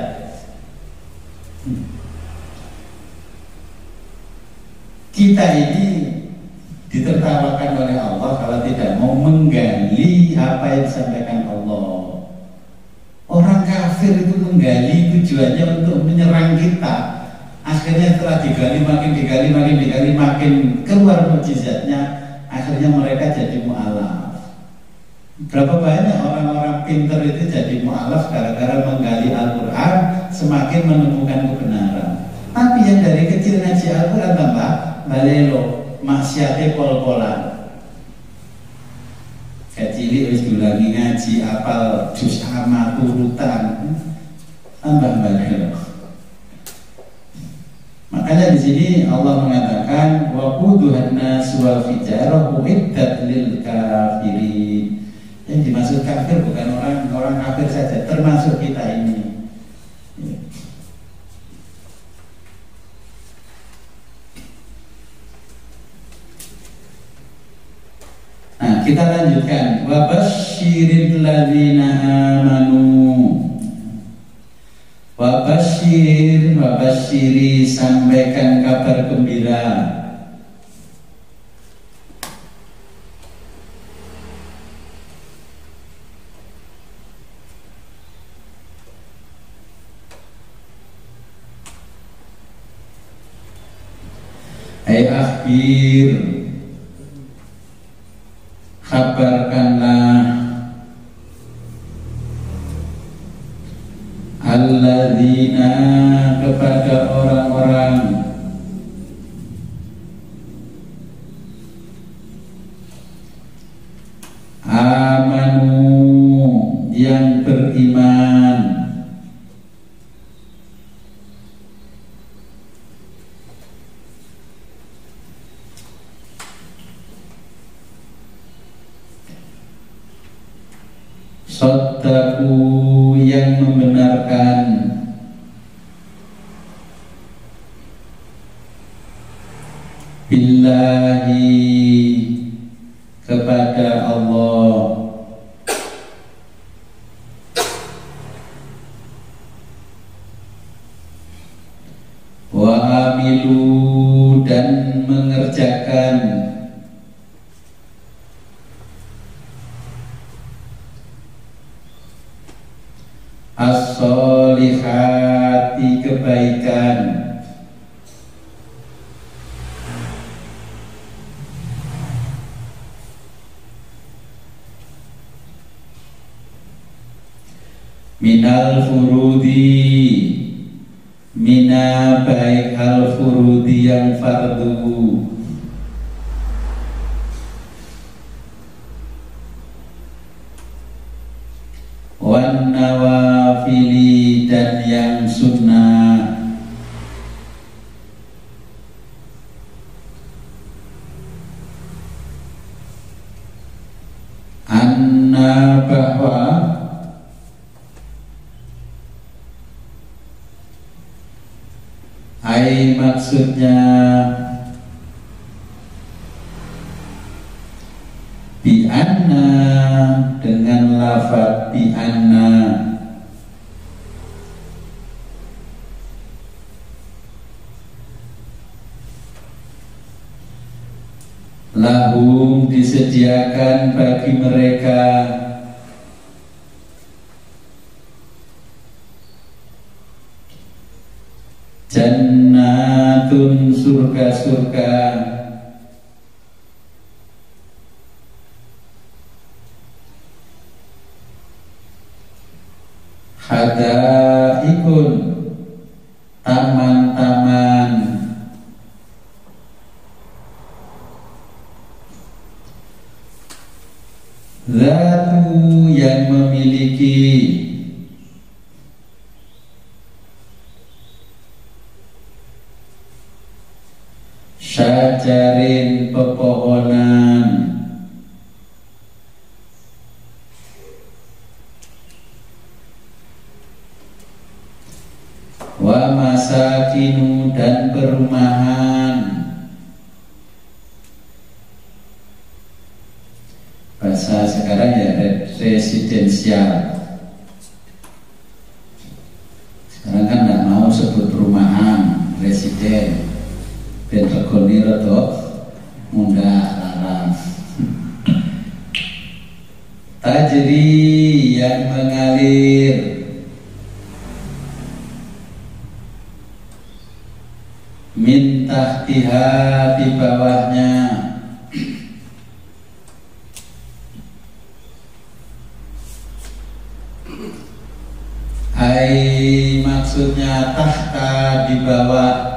Kita ini ditertawakan oleh Allah kalau tidak mau menggali apa yang disampaikan Allah. Orang kafir itu menggali tujuannya untuk menyerang kita. Akhirnya setelah digali makin keluar mukjizatnya, akhirnya mereka jadi mu'alaf. Berapa banyak orang-orang pintar itu jadi mu'alaf gara-gara menggali Al-Quran, semakin menemukan kebenaran. Tapi yang dari kecil ngaji Al-Quran tambah balelo, maksiate pol-polan. Kecil wis dulangi ngaji, apal juz amma turutan, tambah balelo. Makanya di sini Allah mengatakan wa quduhan nas wal fijarah uiddat lil kafirin. Yang dimaksud kafir bukan orang kafir saja, termasuk kita ini. Nah, kita lanjutkan. Wa basyiril ladzina amanu. Wabasyiri, sampaikan kabar gembira Hai akhir, kabarkanlah alladzina kepada orang-orang amanu yang beriman Sodaku yang membenarkan billahi kepada Allah wa amilu dan mengerjakan as-solihati kebaikan minal furudi mina baik al furudi yang fardu wan nawafili dan yang sunnah anna bahwa ai maksudnya bi anna dengan lafaz bi anna lahum disediakan bagi mereka jannatun surga-surga hadaikun taman-taman zatu yang memiliki syajarin pepohonan wa masakinu dan perumahan bahasa sekarang ya residensial sekarang kan nggak mau sebut perumahan residen ben regoni rada munggah larang tajri yang mengalir min tahtiha di bawahnya ai maksudnya tahta di bawah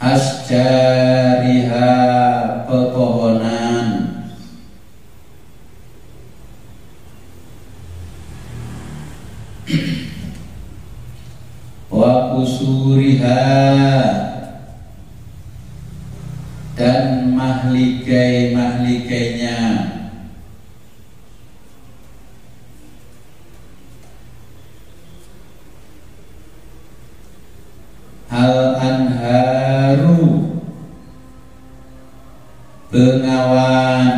asjariha pepohonan wa kusuriha dan mahligai-mahligainya al-anharu bengawan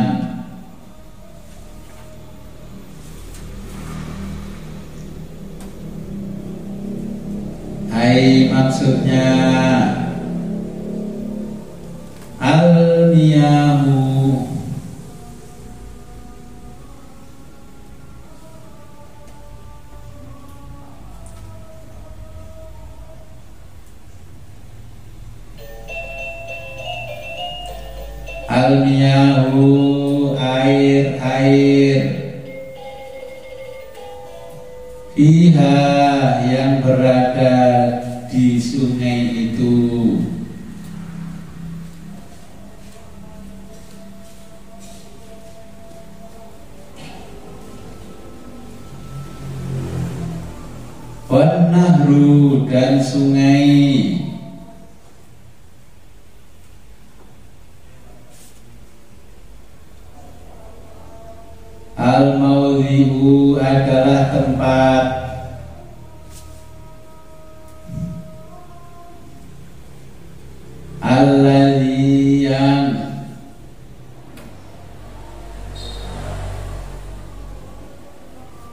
ai maksudnya al-miyahu Al-miyahu air-air, fiha yang berada di sungai itu, wan nahru dan sungai, al-maudhi'u adalah tempat, alladzi yang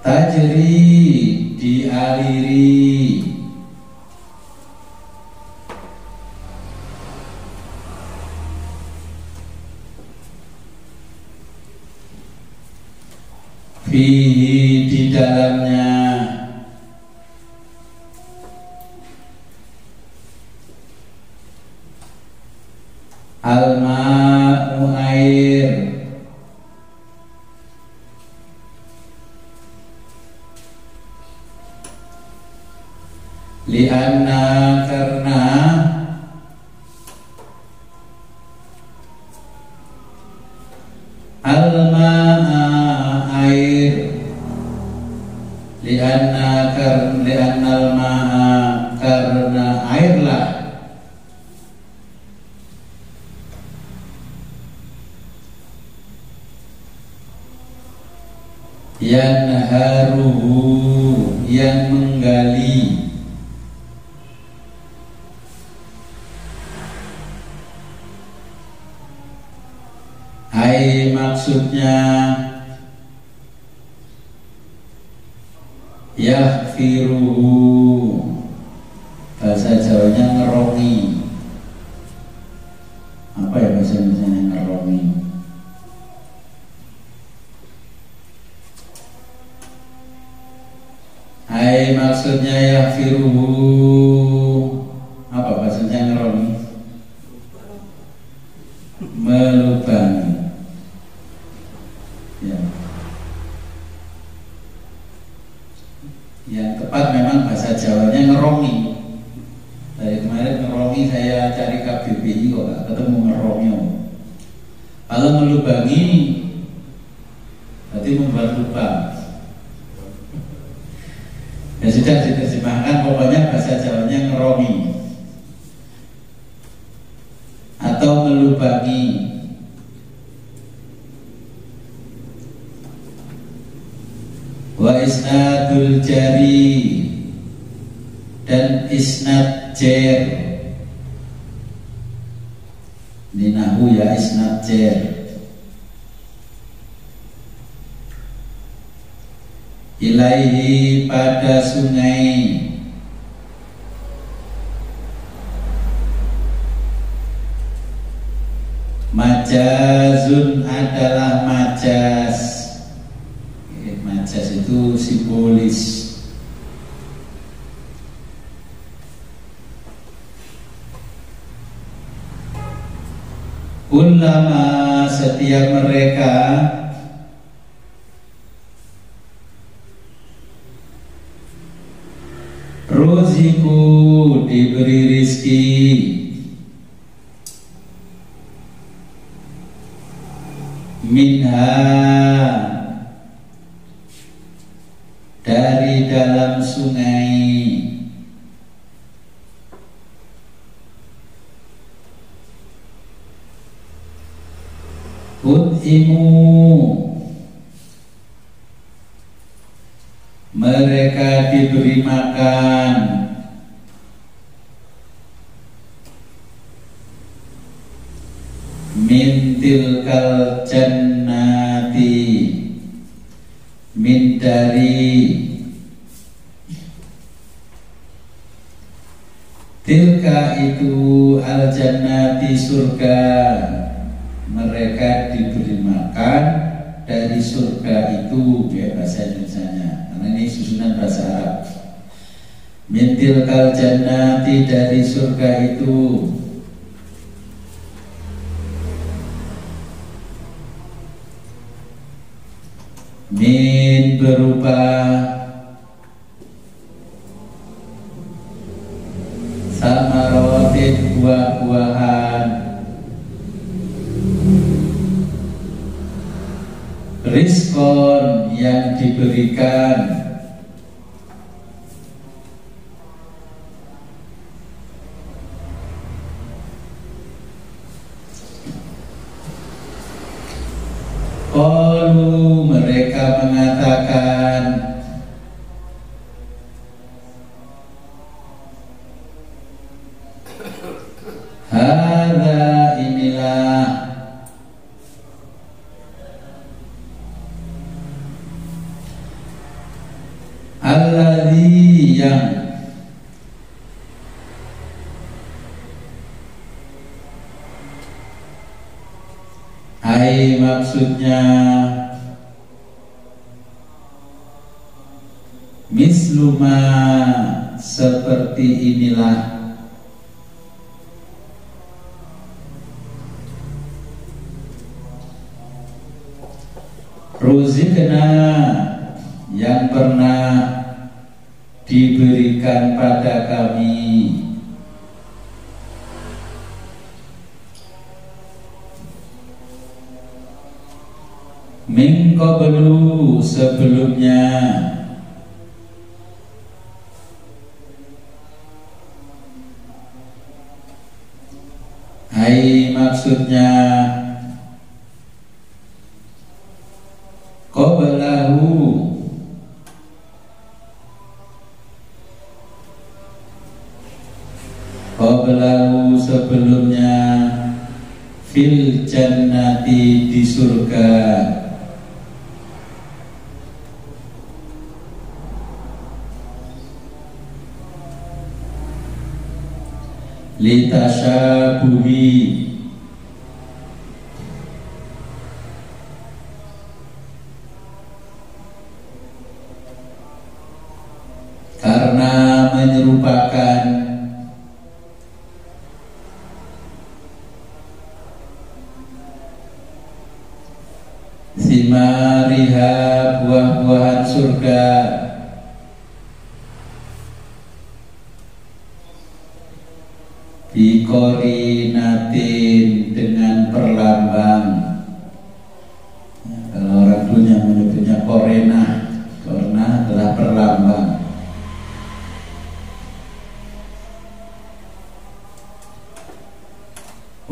tajri dialiri, fihi di dalamnya, al-ma'u air, lianna karena al-ma'a air, lianna al-ma'a karena airlah, yanharuhu yang menggali, maksudnya yaghfiruhu, bahasa Jawanya ngerongi. Apa ya bahasa Indonesianya ngerongi? Maksudnya yaghfiruhu, apa bahasanya ngerongi? Melubangi. Ya. Yang tepat memang bahasa Jawanya ngerongi. Dari kemarin ngerongi saya cari KBBI kok gak ketemu ngerongi. Kalau melubangi berarti membuat lubang. Ya sudah diterjemahkan, pokoknya bahasa Jawanya ngerongi atau melubangi. Wa isnadul jari dan isnad jer, ninahu ya isnad jer, ilaihi pada sungai, majazun adalah majaz. Majaz itu simbolis. Ulama setiap mereka ruziku diberi rizki, minha dari dalam sungai, ut'imu mereka diberi makan, min tilkal jannati min dari tilka itu al jannati surga, mereka diberi makan dari surga itu, ya bahasa Indonesianya, karena ini susunan bahasa Arab. Min tilkal jannati dari surga itu, min berupa samarotin buah-buahan, rizqon yang diberikan, qalu mereka mengatakan hadza inilah alladzi yang ai maksudnya misluma seperti inilah ruzikna yang pernah diberikan pada kami min qablu sebelumnya ai maksudnya qablahu sebelumnya fil jannati di surga litasyabuhi karena menyerupakan simariha buah-buahan surga biqorinatin dengan perlambang. Kalau orang dunia menyebutnya korena, korena adalah perlambang.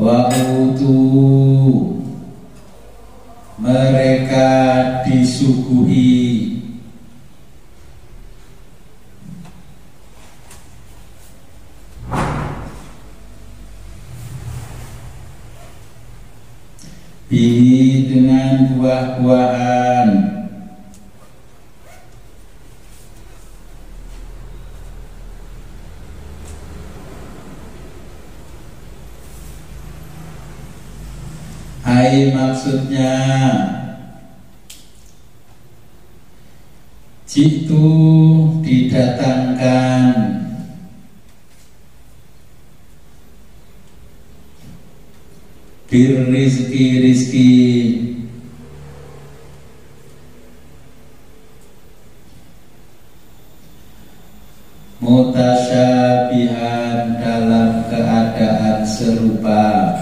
Wa'utu mereka disuguhi bihi dengan buah-buahan ai maksudnya jitu didatangkan rizki mutasyabihan dalam keadaan serupa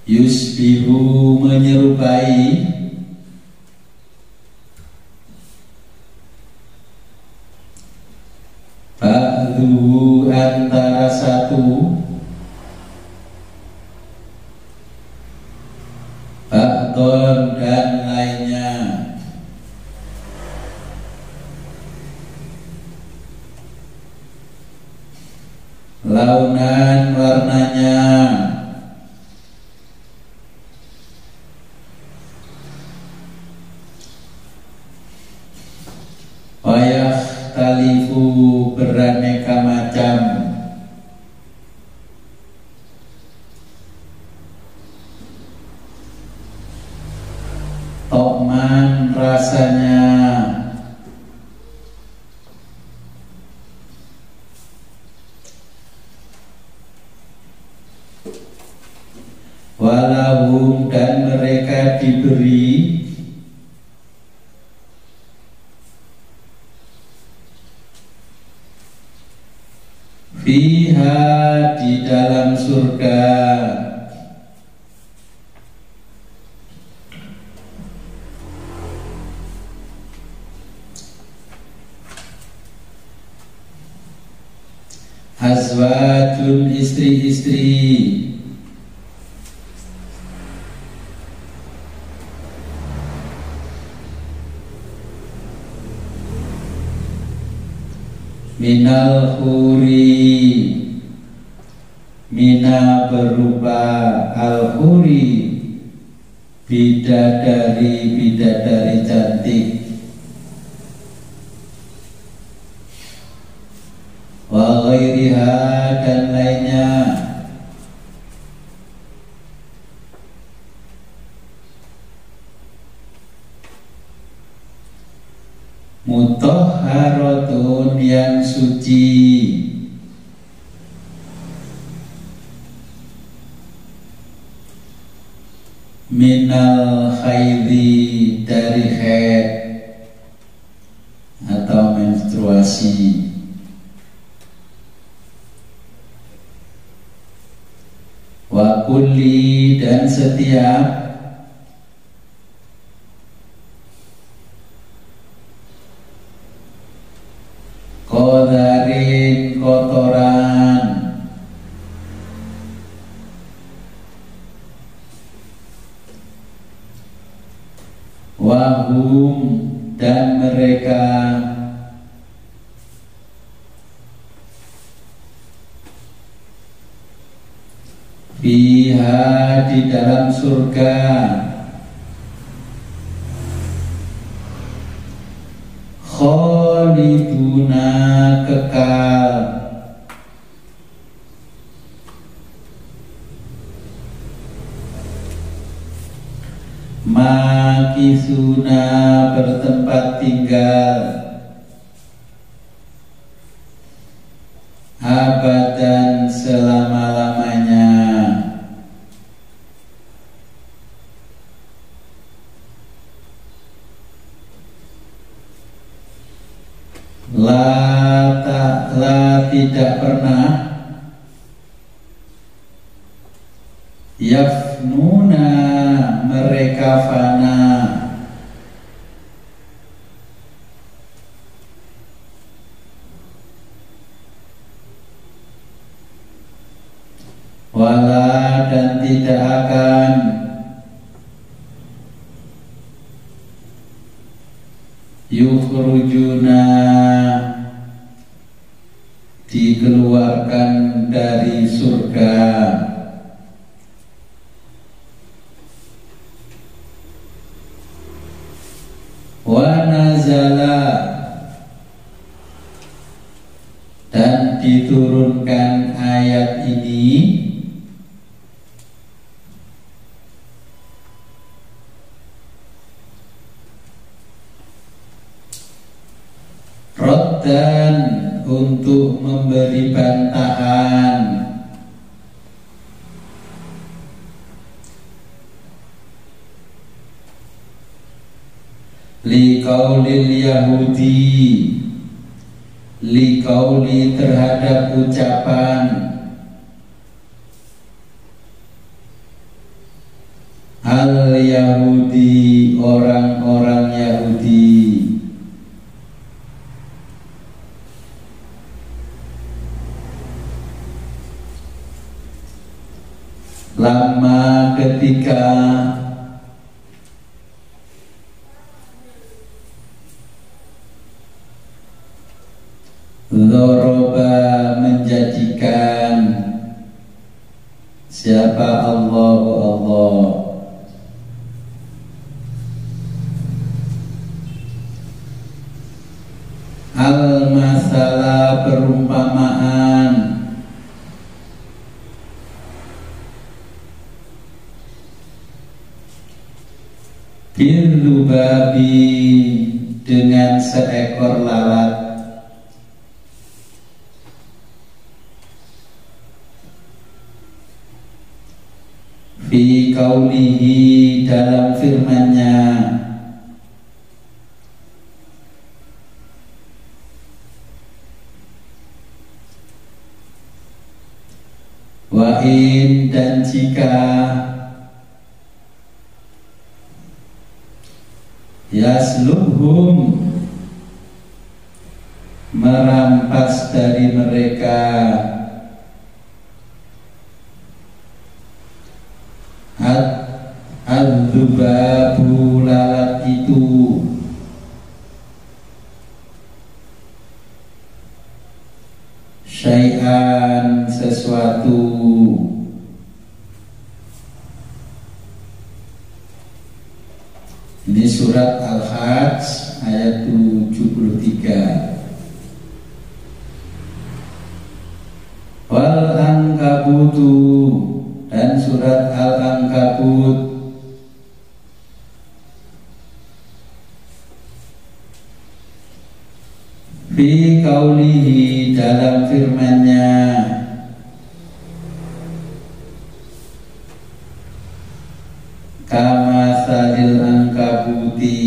yusbihu menyerupai ba'duhu antara satu ba'don dan lainnya launan warnanya talifu beraneka macam tokman rasanya walahum dan mereka diberi fiha di dalam surga azwajun istri-istri minal huri mina berupa al-huri bidadari cantik wa ghairiha dan lainnya mutahharatun yang suci minal haidhi dari haid atau menstruasi wa kulli dan setiap qadarin kotoran wahum dan mereka fiha di dalam surga khaliduna kekal makisuna bertempat tinggal abadan selama-lamanya la tidak pernah yafnuna mereka fana wala dan tidak akan yukhrujuna dikeluarkan dari surga wa nazala dan diturunkan ayat ini roddan untuk memberi bantahan liqaulil Yahudi liqauli terhadap ucapan al Yahudi orang-orang Yahudi lama ketika Dhoroba menjadikan siapa Allah al-masalah perumpamaan Birrubabi dengan seekor lalat fi qaulihi dalam firman-Nya, wa in dan jika yaslubhum merampas dari mereka ad-dzubabu lalat itu syai'an sesuatu. Ini surat Al-Hajj ayat 73. Wal Ankabutu dan surat Al-Ankabut fi qaulihi dalam firman-Nya, kama salil angkabuti,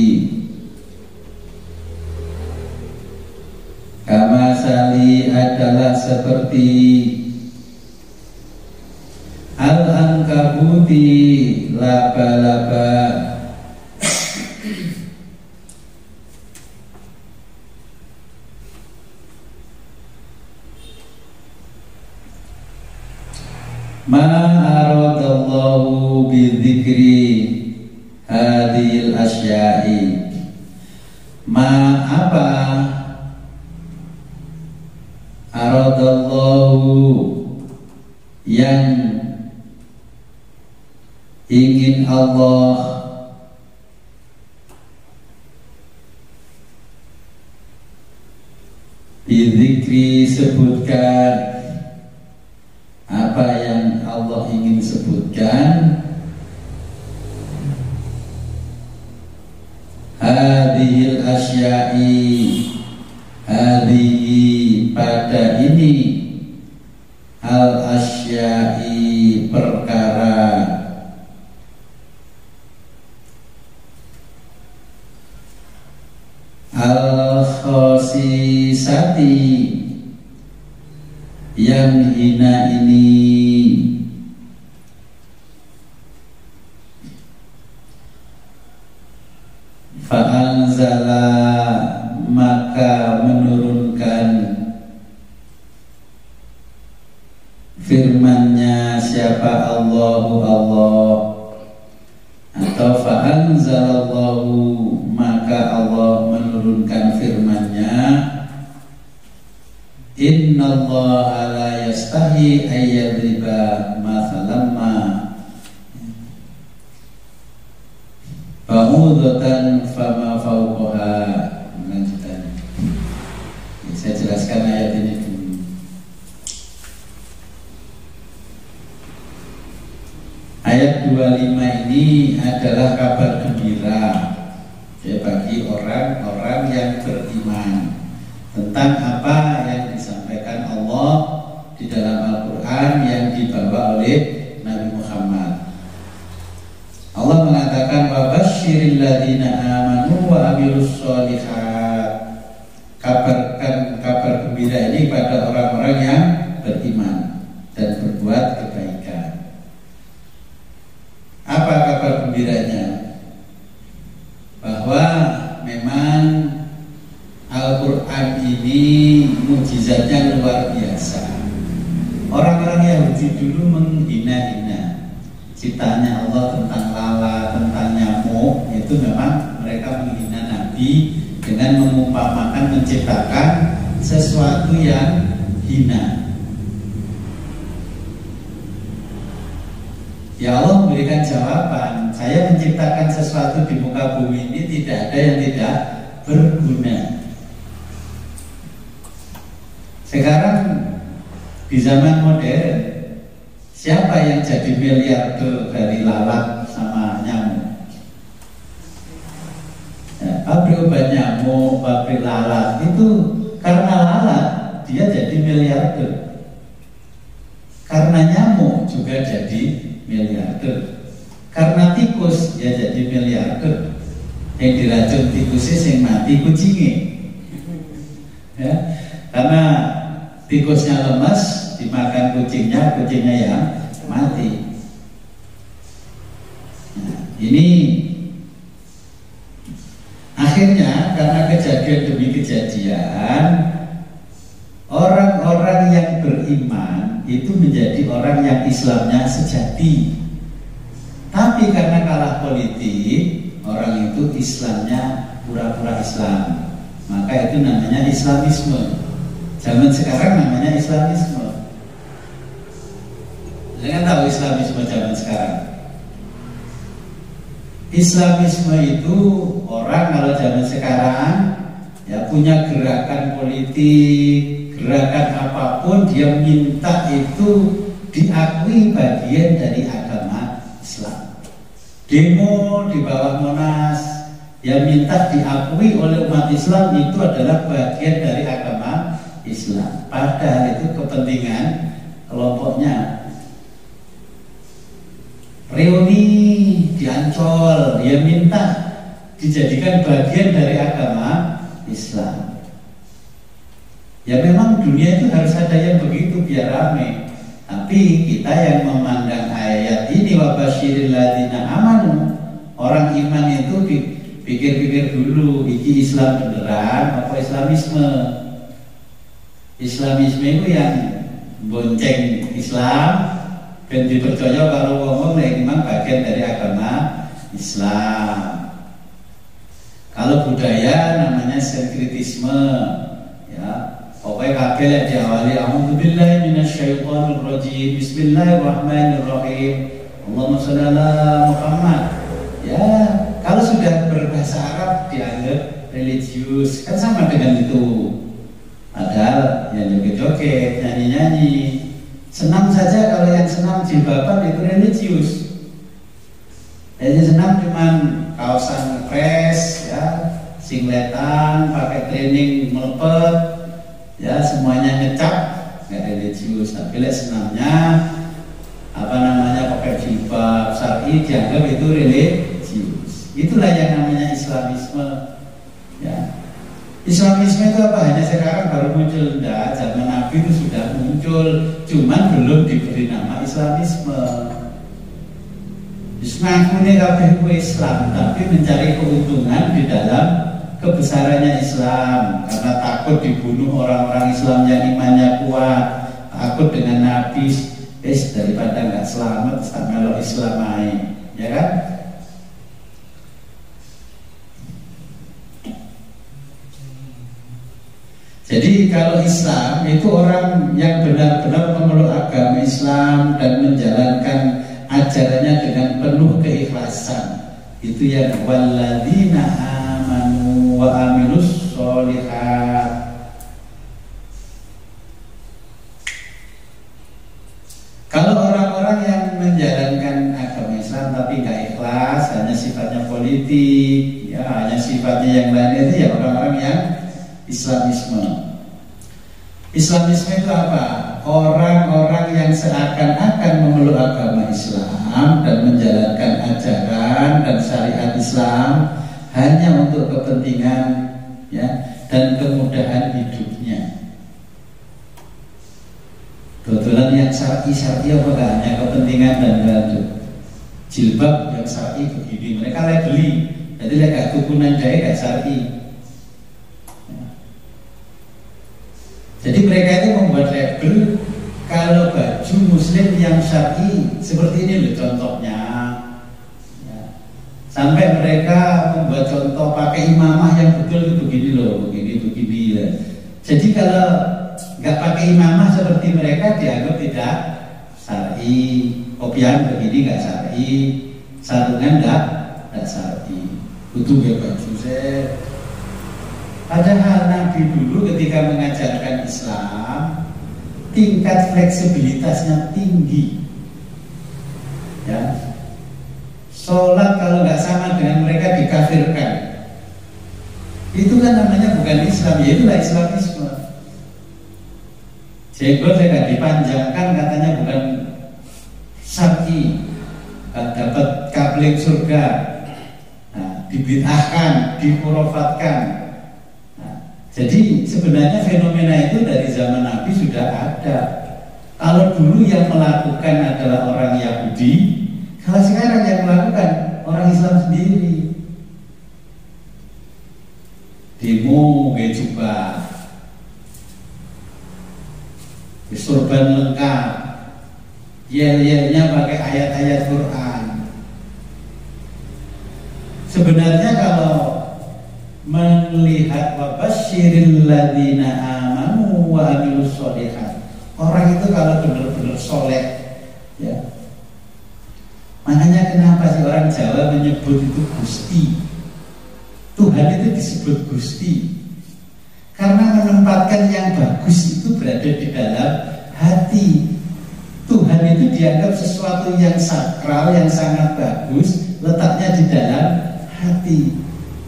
kama sali adalah seperti al-ankabuti laba-laba, ma aradallahu bidzikri hadhil asya'i, ma apa aradallahu yang ingin Allah bidzikri sebutkan, apa yang Allah ingin sebutkan, hadhil asya'i, hadhihi pada ini, al asya'i perkara, al khosisati yang hina ini, fa'anzala maka menurunkan firman-Nya siapa Allahu Allah, atau fa'anzalallahu maka Allah menurunkan firman-Nya, innallaha la yastahi ayyadriba mathalan ma ba'udatan fama fawqaha. Lanjutan. Saya jelaskan ayat ini dulu. Ayat 25 ini adalah kabar gembira ya, bagi orang-orang yang beriman tentang apa yang disampaikan Allah di dalam Al-Quran yang dibawa oleh Nabi Muhammad. Allah mengatakan wa basyiril ladzina amanu wa amilus sholihat, kabarkan kabar gembira ini pada orang-orang yang beriman dan berbuat kebaikan. Apa kabar gembiranya? Bahwa memang Al-Quran ini mukjizatnya luar biasa. Orang-orang Yahudi dulu menghina-hina ciptaannya Allah tentang lala, tentang nyamuk. Itu memang mereka menghina Nabi dengan mengumpamakan menciptakan sesuatu yang hina. Ya Allah memberikan jawaban, saya menciptakan sesuatu di muka bumi ini tidak ada yang tidak berguna. Sekarang di zaman modern, siapa yang jadi miliarder dari lalat sama nyamuk? Ya, pabrik obat nyamuk, pabrik lalat itu karena lalat dia jadi miliarder. Karena nyamuk juga jadi miliarder. Karena tikus ya jadi miliarder. Yang diracun tikusnya yang mati kucingnya. Ya, karena tikusnya lemas dimakan kucingnya yang mati. Nah, ini akhirnya karena kejadian demi kejadian, orang-orang yang beriman itu menjadi orang yang Islamnya sejati. Tapi karena kalah politik, orang itu Islamnya pura-pura Islam. Maka itu namanya Islamisme. Zaman sekarang namanya Islamisme. Jangan tahu Islamisme zaman sekarang. Islamisme itu orang kalau zaman sekarang ya punya gerakan politik, gerakan apapun dia minta itu diakui bagian dari agama Islam. Demo di bawah Monas yang minta diakui oleh umat Islam itu adalah bagian dari agama Islam. Padahal itu kepentingan kelompoknya. Reuni di Ancol dia minta dijadikan bagian dari agama Islam. Ya memang dunia itu harus ada yang begitu biar rame. Tapi kita yang memandang ayat ini wabasyiril ladzina amanu, orang iman itu pikir-pikir dulu, iki Islam beneran apa Islamisme? Islamisme itu yang bonceng Islam dan dipercaya kalau ngomong memang bagian dari agama Islam. Kalau budaya namanya sinkretisme, ya. Pokoknya kabeh lek diawali a'udzubillahi minasyaitonirrajim, bismillahirrahmanirrahim, Allahumma shalli ala Muhammad. Ya, kalau sudah berbahasa Arab dianggap religius, kan sama dengan itu. Padahal yang joget-joget, nyanyi-nyanyi, senam saja kalau yang senam jilbaban itu religius. Jadi senam cuman kaosan ngepres, ya, singletan, pakai training melepet. Ya semuanya ngecap, nggak religius. Tapi lihat senamnya pakai jilbab syar'i dianggap itu religius. Itulah yang namanya Islamisme. Ya, Islamisme itu apa? Hanya sekarang baru muncul? Enggak, zaman Nabi itu sudah muncul, cuman belum diberi nama Islamisme. Ismahune kabeh Islam, tapi mencari keuntungan di dalam kebesarannya Islam, karena takut dibunuh orang-orang Islam yang imannya kuat, takut dengan Nabi, daripada nggak selamat, tak melok Islam aja, ya kan? Jadi kalau Islam itu orang yang benar-benar memeluk agama Islam dan menjalankan ajarannya dengan penuh keikhlasan, itu yang walladzina amanu wa amilus sholihat. Kalau orang-orang yang menjalankan agama Islam tapi nggak ikhlas, hanya sifatnya politik, ya hanya sifatnya yang lain, itu ya orang-orang yang Islamisme. Islamisme itu apa? Orang-orang yang seakan-akan memeluk agama Islam dan menjalankan ajaran dan syariat Islam hanya untuk kepentingan, ya, dan kemudahan hidupnya. Kebetulan yang syar'i apa gak hanya kepentingan dan bantu. Jilbab yang syar'i begini, mereka beli. Jadi mereka tukunan jahit gak syar'i. Ya. Jadi mereka itu membuat label kalau baju muslim yang syar'i seperti ini loh contohnya. Ya. Sampai mereka membuat contoh pakai imamah yang betul itu begini loh, begini ya. Jadi kalau nggak pakai imamah seperti mereka dianggap tidak syar'i, kopian begini nggak syar'i, sarungan nggak syar'i, butuh ya baju set. Padahal Nabi dulu ketika mengajarkan Islam tingkat fleksibilitasnya tinggi, ya. Sholat kalau nggak sama dengan mereka dikafirkan. Itu kan namanya bukan Islam, ya itulah Islamisme. Jenggot saya dipanjangkan katanya bukan syar'i, dapat kapling surga, dibid'ahkan, dikurofatkan. Jadi sebenarnya fenomena itu dari zaman Nabi sudah ada. Kalau dulu yang melakukan adalah orang Yahudi, kalau sekarang yang melakukan orang Islam sendiri. Demo kayak juga, sorban lengkap, yel-yelnya pakai ayat-ayat Quran. Sebenarnya kalau melihat wabasyiril ladzina amanu wa amilus sholihat, orang itu kalau benar-benar soleh, ya. Makanya kenapa sih orang Jawa menyebut itu Gusti? Tuhan itu disebut Gusti karena menempatkan yang bagus itu berada di dalam hati. Tuhan itu dianggap sesuatu yang sakral, yang sangat bagus, letaknya di dalam hati.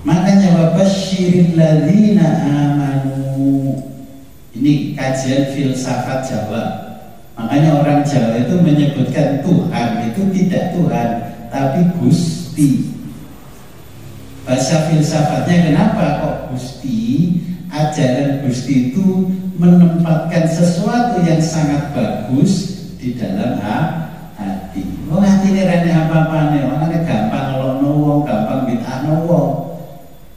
Makanya wabasyiril ladzina amanu. Ini kajian filsafat Jawa. Makanya orang Jawa itu menyebutkan Tuhan itu tidak Tuhan, tapi Gusti. Bahasa filsafatnya kenapa kok Gusti? Ajaran Gusti itu menempatkan sesuatu yang sangat bagus di dalam hati. Oh, hati ini rene apa-apa nih, makanya gampang ngelokno wong, gampang bid'ahno wong.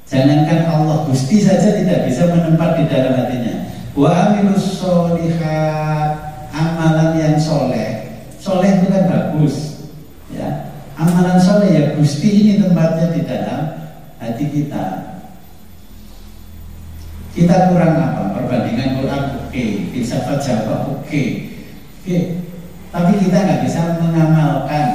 Jangankan Allah, Gusti saja tidak bisa menempat di dalam hatinya. Wa amilus sholihat, amalan yang soleh. Soleh itu kan bagus, ya. Amalan soleh ya Gusti ini tempatnya di dalam hati kita. Kita kurang apa? Perbandingan Quran oke, filsafat Jawa oke. Tapi kita nggak bisa mengamalkan.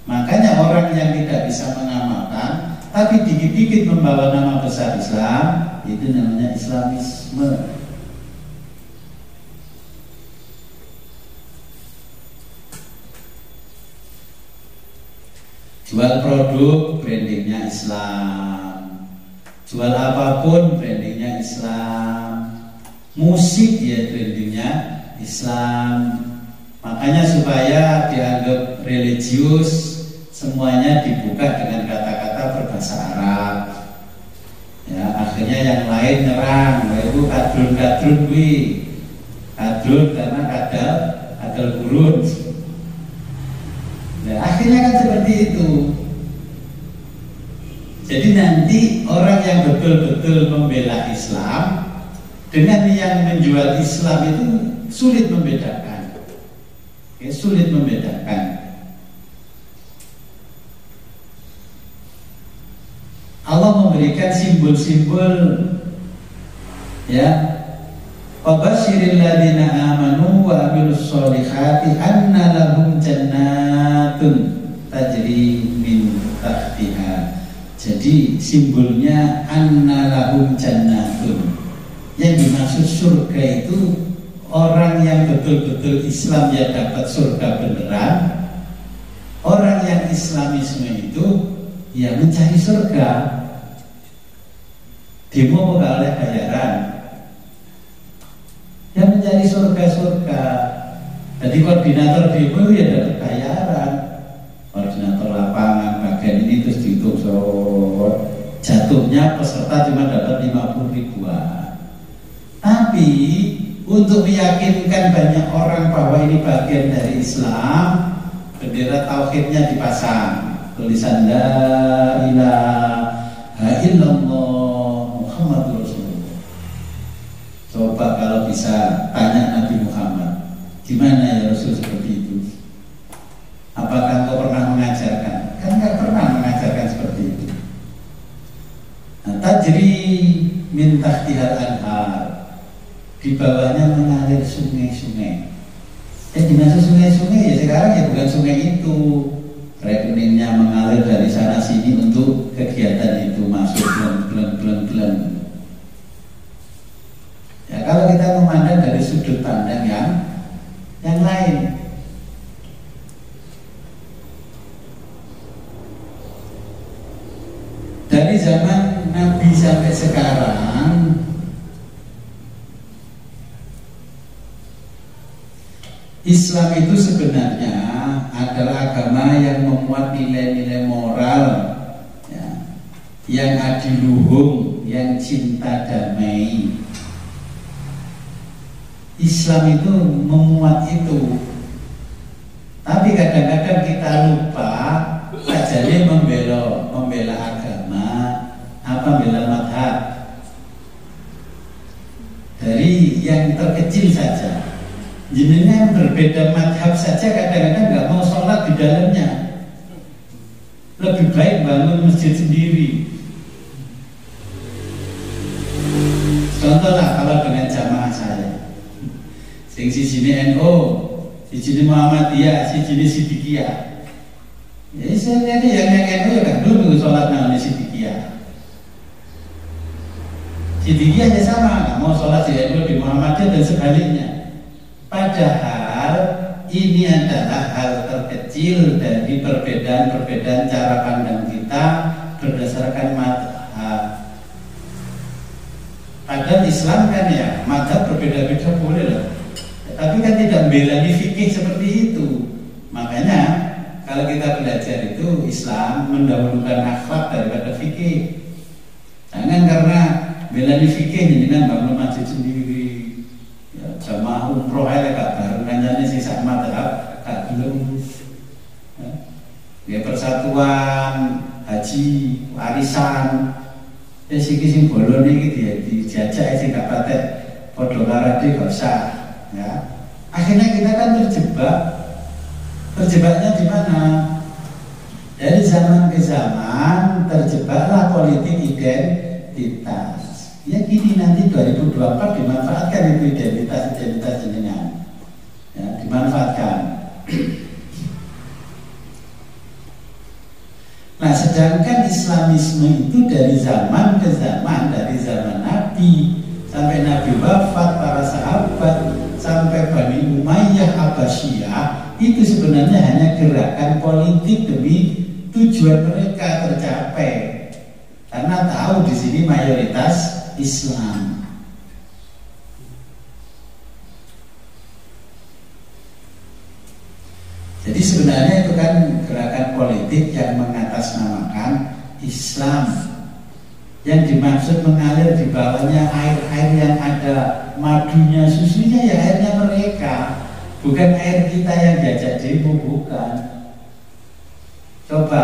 Makanya orang yang tidak bisa mengamalkan, tapi dikit-dikit membawa nama besar Islam, itu namanya Islamisme. Jual produk, brandingnya Islam. Jual apapun, brandingnya Islam. Musik ya brandingnya Islam. Makanya supaya dianggap religius, semuanya dibuka dengan kata-kata berbahasa Arab. Ya, akhirnya yang lain nyerang, yaitu kadrun-kadrun wi. Kadrun karena kadal gurun. Nah, akhirnya kan seperti itu. Jadi nanti orang yang betul-betul membela Islam dengan yang menjual Islam itu sulit membedakan. Ya, sulit membedakan. Allah memberikan simbol-simbol, ya. Wabasyiril ladzina amanu wa amilus sholihati anna lahum jannatun tajri min tahtiha. Jadi simbolnya anna lahum jannatun. Yang dimaksud surga itu orang yang betul-betul Islam ya dapat surga beneran. Orang yang Islamisme itu ya mencari surga. Demo gak oleh bayaran, ya mencari surga-surga. Jadi koordinator demo ya dapat bayaran. Koordinator lapangan bagian ini terus dihitung, so jatuhnya peserta cuma dapat 50 ribuan. Tapi untuk meyakinkan banyak orang bahwa ini bagian dari Islam, bendera tauhidnya dipasang, tulisan la ilaha illallah Muhammadur Rasulullah. Coba kalau bisa tanya Nabi Muhammad, gimana ya Rasul seperti itu? Apakah engkau pernah mengajarkan? Kan nggak pernah mengajarkan seperti itu. Nah, tajri min tahtihal anhar, di bawahnya mengalir sungai-sungai. Dimaksud sungai-sungai ya sekarang ya bukan sungai itu, rekeningnya mengalir dari sana sini untuk kegiatan itu, masuk blen. Ya kalau kita memandang dari sudut pandang yang lain, dari zaman Nabi sampai sekarang, Islam itu sebenarnya adalah agama yang memuat nilai-nilai moral, ya, yang adiluhung, yang cinta damai. Islam itu memuat itu. Tapi kadang-kadang kita lupa sajane membela agama, membela madhab. Dari yang terkecil saja, jenengan berbeda madhab saja kadang-kadang nggak mau sholat di dalamnya. Lebih baik bangun masjid sendiri. Contohlah kalau dengan jamaah saya, sing sijine NU, sijine Muhammadiyah, sijine Sidikiyah. Ya saya lihat yang NU ya kan dulu sholat nang Sidikiyah. Sidikiyah ya sama, nggak mau sholat di NU di Muhammadiyah dan sebaliknya. Padahal ini adalah hal terkecil dari perbedaan-perbedaan cara pandang kita berdasarkan madhab. Padahal Islam kan ya madhab berbeda-beda boleh loh, tapi kan tidak membelani fikih seperti itu. Makanya kalau kita belajar itu Islam mendahulukan akhlak daripada fikih. Jangan karena belani fikih dengan bangun masjid sendiri, ya, jamaah umroh aja gak bareng kanjane sisa madhab gak belum. Ya persatuan haji warisan. Siki sing bolon iki dijajak sing gak patek padha karate gak usah, ya. Akhirnya kita kan terjebaknya di mana? Dari zaman ke zaman terjebaklah politik identitas. Ya gini nanti 2024 dimanfaatkan itu identitas jenengan, ya, dimanfaatkan. Nah, sedangkan Islamisme itu dari zaman ke zaman, dari zaman Nabi sampai Nabi wafat, para sahabat, sampai Bani Umayyah Abbasiyah, itu sebenarnya hanya gerakan politik demi tujuan mereka tercapai. Karena tahu di sini mayoritas Islam. Jadi sebenarnya itu kan gerakan politik yang mengatasnamakan Islam. Yang dimaksud mengalir di bawahnya air-air yang ada madunya, susunya, ya airnya mereka, bukan air kita yang diajak demo, bukan. Coba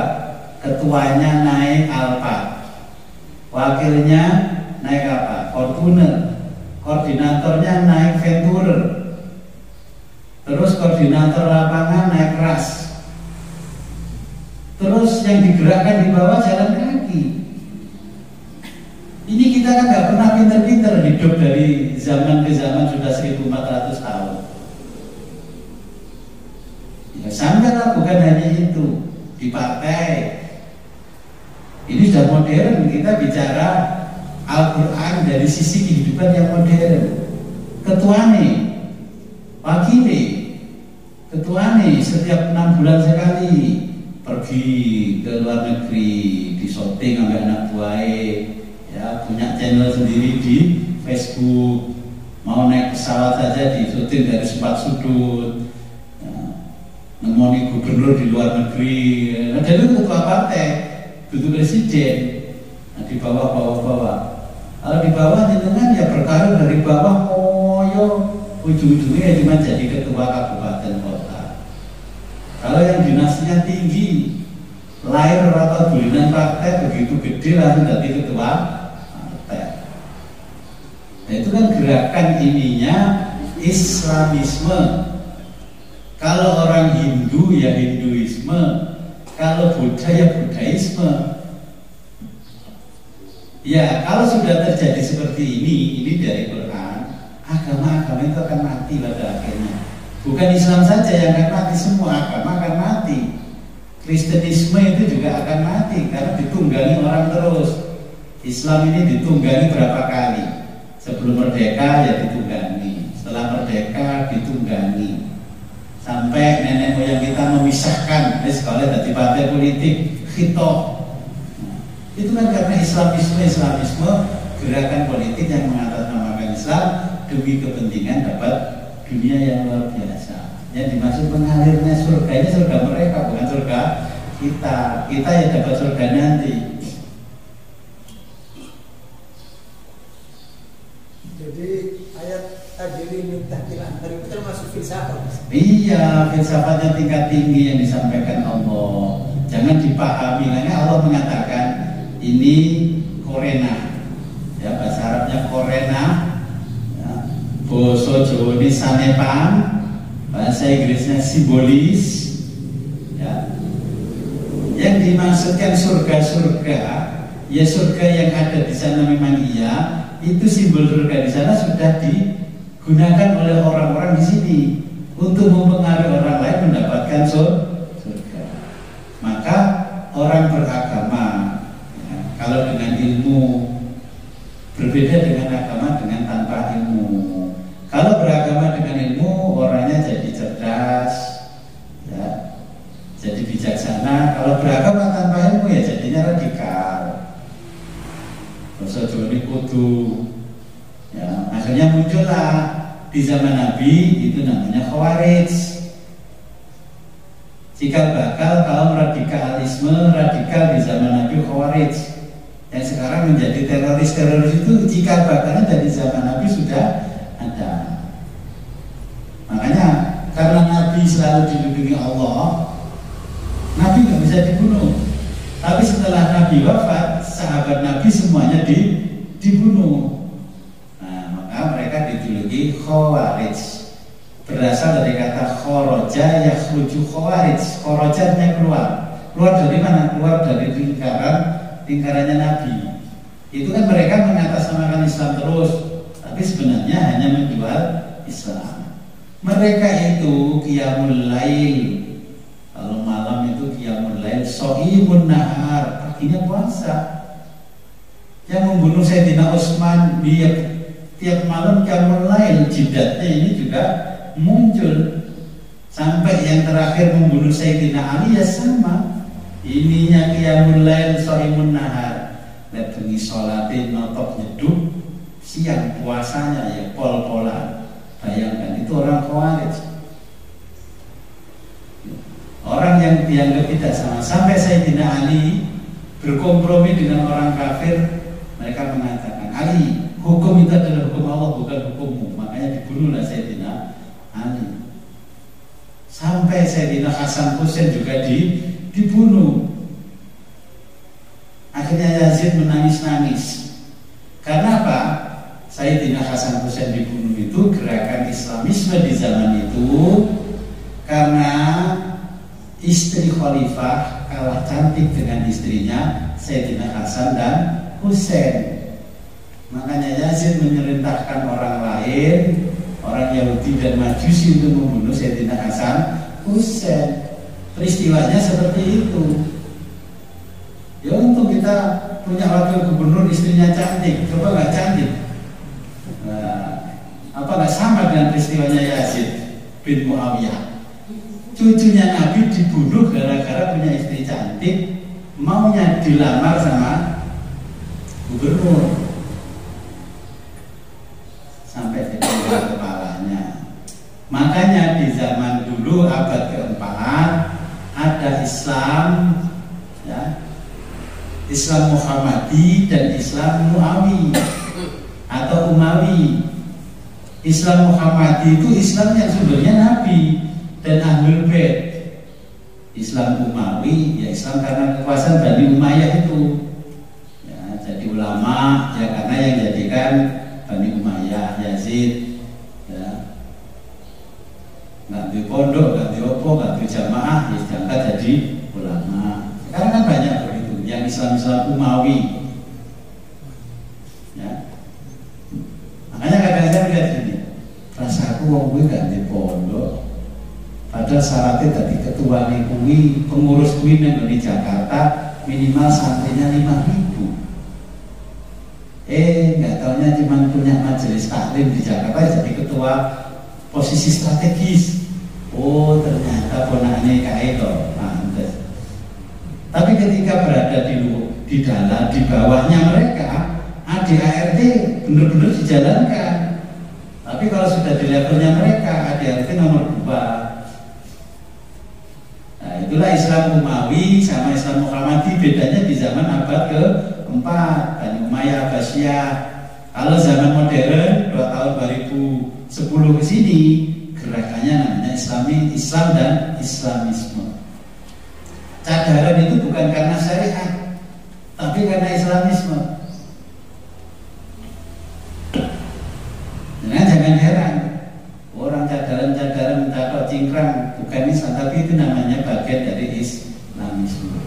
ketuanya naik Alfa, wakilnya naik apa? Fortuner, koordinatornya naik Venturer, terus koordinator lapangan naik Ras, terus yang digerakkan di bawah jalan kaki. Ini kita kan nggak pernah pinter-pinter hidup dari zaman ke zaman, sudah 1400 tahun. Ya sampailah, bukan hanya itu di partai. Ini sudah modern, kita bicara Al-Quran dari sisi kehidupan yang modern. Ketuane, wakili, ketuane setiap 6 bulan sekali pergi ke luar negeri, disoting sampai anak buahnya, ya, punya channel sendiri di Facebook. Mau naik pesawat saja disyuting dari 4 sudut, ya, nemoni gubernur di luar negeri. Nah, jadi itu ketua partai, itu presiden. Nah, di bawah. Kalau di bawah jenengan ya berkarir dari bawah, moyo ujung-ujungnya ya cuma jadi ketua kabupaten kota. Kalau yang dinasinya tinggi, lahir atau bulinan partai begitu gede langsung jadi ketua partai. Nah, itu kan gerakan ininya Islamisme. Kalau orang Hindu ya Hinduisme, kalau Buddha ya Buddhaisme. Ya, kalau sudah terjadi seperti ini dari Quran, agama-agama itu akan mati pada akhirnya. Bukan Islam saja yang akan mati, semua agama akan mati. Kristenisme itu juga akan mati karena ditunggangi orang terus. Islam ini ditunggangi berapa kali? Sebelum merdeka ya ditunggangi, setelah merdeka ditunggangi, sampai nenek moyang kita memisahkan sekolah dari partai politik khitoh. Itu kan karena Islamisme gerakan politik yang mengatasnamakan Islam demi kepentingan dapat dunia yang luar biasa. Yang dimaksud mengalirnya surga, ini surga mereka, bukan surga kita yang dapat surga nanti. Jadi ayat tajri min tahtil anhar itu termasuk filsafat. Iya, filsafatnya tingkat tinggi yang disampaikan Allah. Jangan dipahami, karena Allah mengatakan ini korena, ya bahasa Arabnya korena, ya, boso Jawa ini sanepan, bahasa Inggrisnya simbolis, ya. Yang dimaksudkan surga-surga, ya surga yang ada di sana memang iya. Itu simbol surga di sana sudah digunakan oleh orang-orang di sini untuk mempengaruhi orang lain mendapatkan surga. Maka orang beragama, ya, kalau dengan ilmu berbeda dengan agama dengan tanpa ilmu. Kalau beragama dengan ilmu, orangnya jadi cerdas, ya, jadi bijaksana. Kalau beragama tanpa ilmu, ya jadinya radikal. Basa Jawa kudu, ya, akhirnya muncullah di zaman Nabi itu namanya Khawarij. Cikal bakal kaum radikalisme radikal di zaman Nabi Khawarij, yang sekarang menjadi teroris itu cikal bakalnya dari zaman Nabi sudah ada. Makanya karena Nabi selalu dilindungi Allah, Nabi nggak bisa dibunuh. Tapi setelah Nabi wafat, sahabat Nabi semuanya dibunuh. Nah, maka mereka dijuluki Khawarij. Berasal dari kata kharaja yakhruju khawarij. Kharajanya keluar. Keluar dari mana? Keluar dari lingkarannya Nabi. Itu kan mereka mengatasnamakan Islam terus, tapi sebenarnya hanya menjual Islam. Mereka itu qiyamul lail. Kalau malam itu qiyamul lail, shaimun nahar, paginya puasa. Yang membunuh Sayyidina Utsman dia tiap malam qiyamul lail, jidatnya ini juga muncul. Sampai yang terakhir membunuh Sayyidina Ali ya sama. Ininya qiyamul lail, shaimun nahar. Bengi sholatin notok nyedup, siang puasanya ya pol-polan. Bayangkan itu orang Khawarij. Orang yang dianggap tidak sama. Sampai Sayyidina Ali berkompromi dengan orang kafir, mereka mengatakan, Ali, hukum itu adalah hukum Allah, bukan hukummu. Makanya dibunuhlah Sayyidina Ali. Sampai Sayyidina Hasan Husain juga dibunuh. Akhirnya Yazid menangis-nangis. Karena apa? Sayyidina Hasan Husain dibunuh itu gerakan Islamisme di zaman itu karena istri khalifah kalah cantik dengan istrinya Sayyidina Hasan dan Husain. Makanya Yazid memerintahkan orang lain, orang Yahudi dan Majusi untuk membunuh Sayyidina Hasan Husain. Peristiwanya seperti itu. Ya untung kita punya wakil gubernur istrinya cantik. Coba nggak cantik, nah, apa nggak sama dengan peristiwanya Yazid bin Muawiyah? Cucunya Nabi dibunuh gara-gara punya istri cantik, maunya dilamar sama gubernur, sampai dipotong kepalanya. Makanya di zaman dulu abad keempat ada Islam, ya, Islam Muhammadi dan Islam Muawi atau Umawi. Islam Muhammadi itu Islam yang sumbernya Nabi dan Ahlul Bait. Islam Umawi ya Islam karena kekuasaan Bani Umayyah itu, ya, jadi ulama ya karena yang jadikan Bani Umayyah, Yazid, ya, nggak di pondok, nggak di opo, nggak di jamaah, ya diangkat jadi ulama. Sekarang kan banyak begitu yang Islam Umawi, ya. Makanya kadang-kadang lihat gini, rasaku wong gue nggak di pondok. Padahal syaratnya tadi ketua nih kui, pengurus kui di Jakarta minimal santrinya 5.000. Nggak taunya cuma punya majelis taklim di Jakarta jadi ketua posisi strategis. Oh ternyata ponaknya kayak itu, pantes. Tapi ketika berada di dalam di bawahnya mereka, ADART benar-benar dijalankan. Tapi kalau sudah di levelnya mereka, ADART nomor 2. Nah itu Itulah Islam Umawi sama Islam Muhammadi, bedanya di zaman abad ke-4, Bani Umayyah, Abbasiyah. Kalau zaman modern 2 tahun 2010 ke sini, gerakannya namanya Islam dan Islamisme. Cadaran itu bukan karena syariat, tapi karena Islamisme. Jangan heran orang cadaran tato cingkrang bukan Islam, tapi itu namanya bagian dari Islamisme.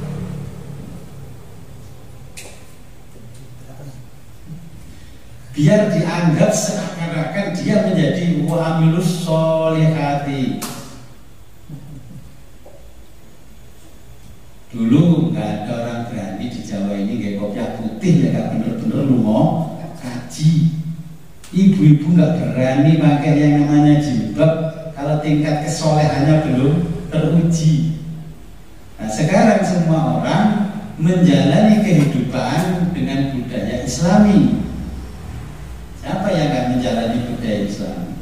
Biar dianggap seakan-akan dia menjadi wa'amilus sholihati. Dulu nggak ada orang berani di Jawa ini kayak kopiah putih ya, nggak bener-bener lu mau kaji. Ibu-ibu nggak berani pakai yang namanya jilbab kalau tingkat kesolehannya belum teruji. Nah, sekarang semua orang menjalani kehidupan dengan budaya Islami. Siapa yang nggak menjalani budaya Islami?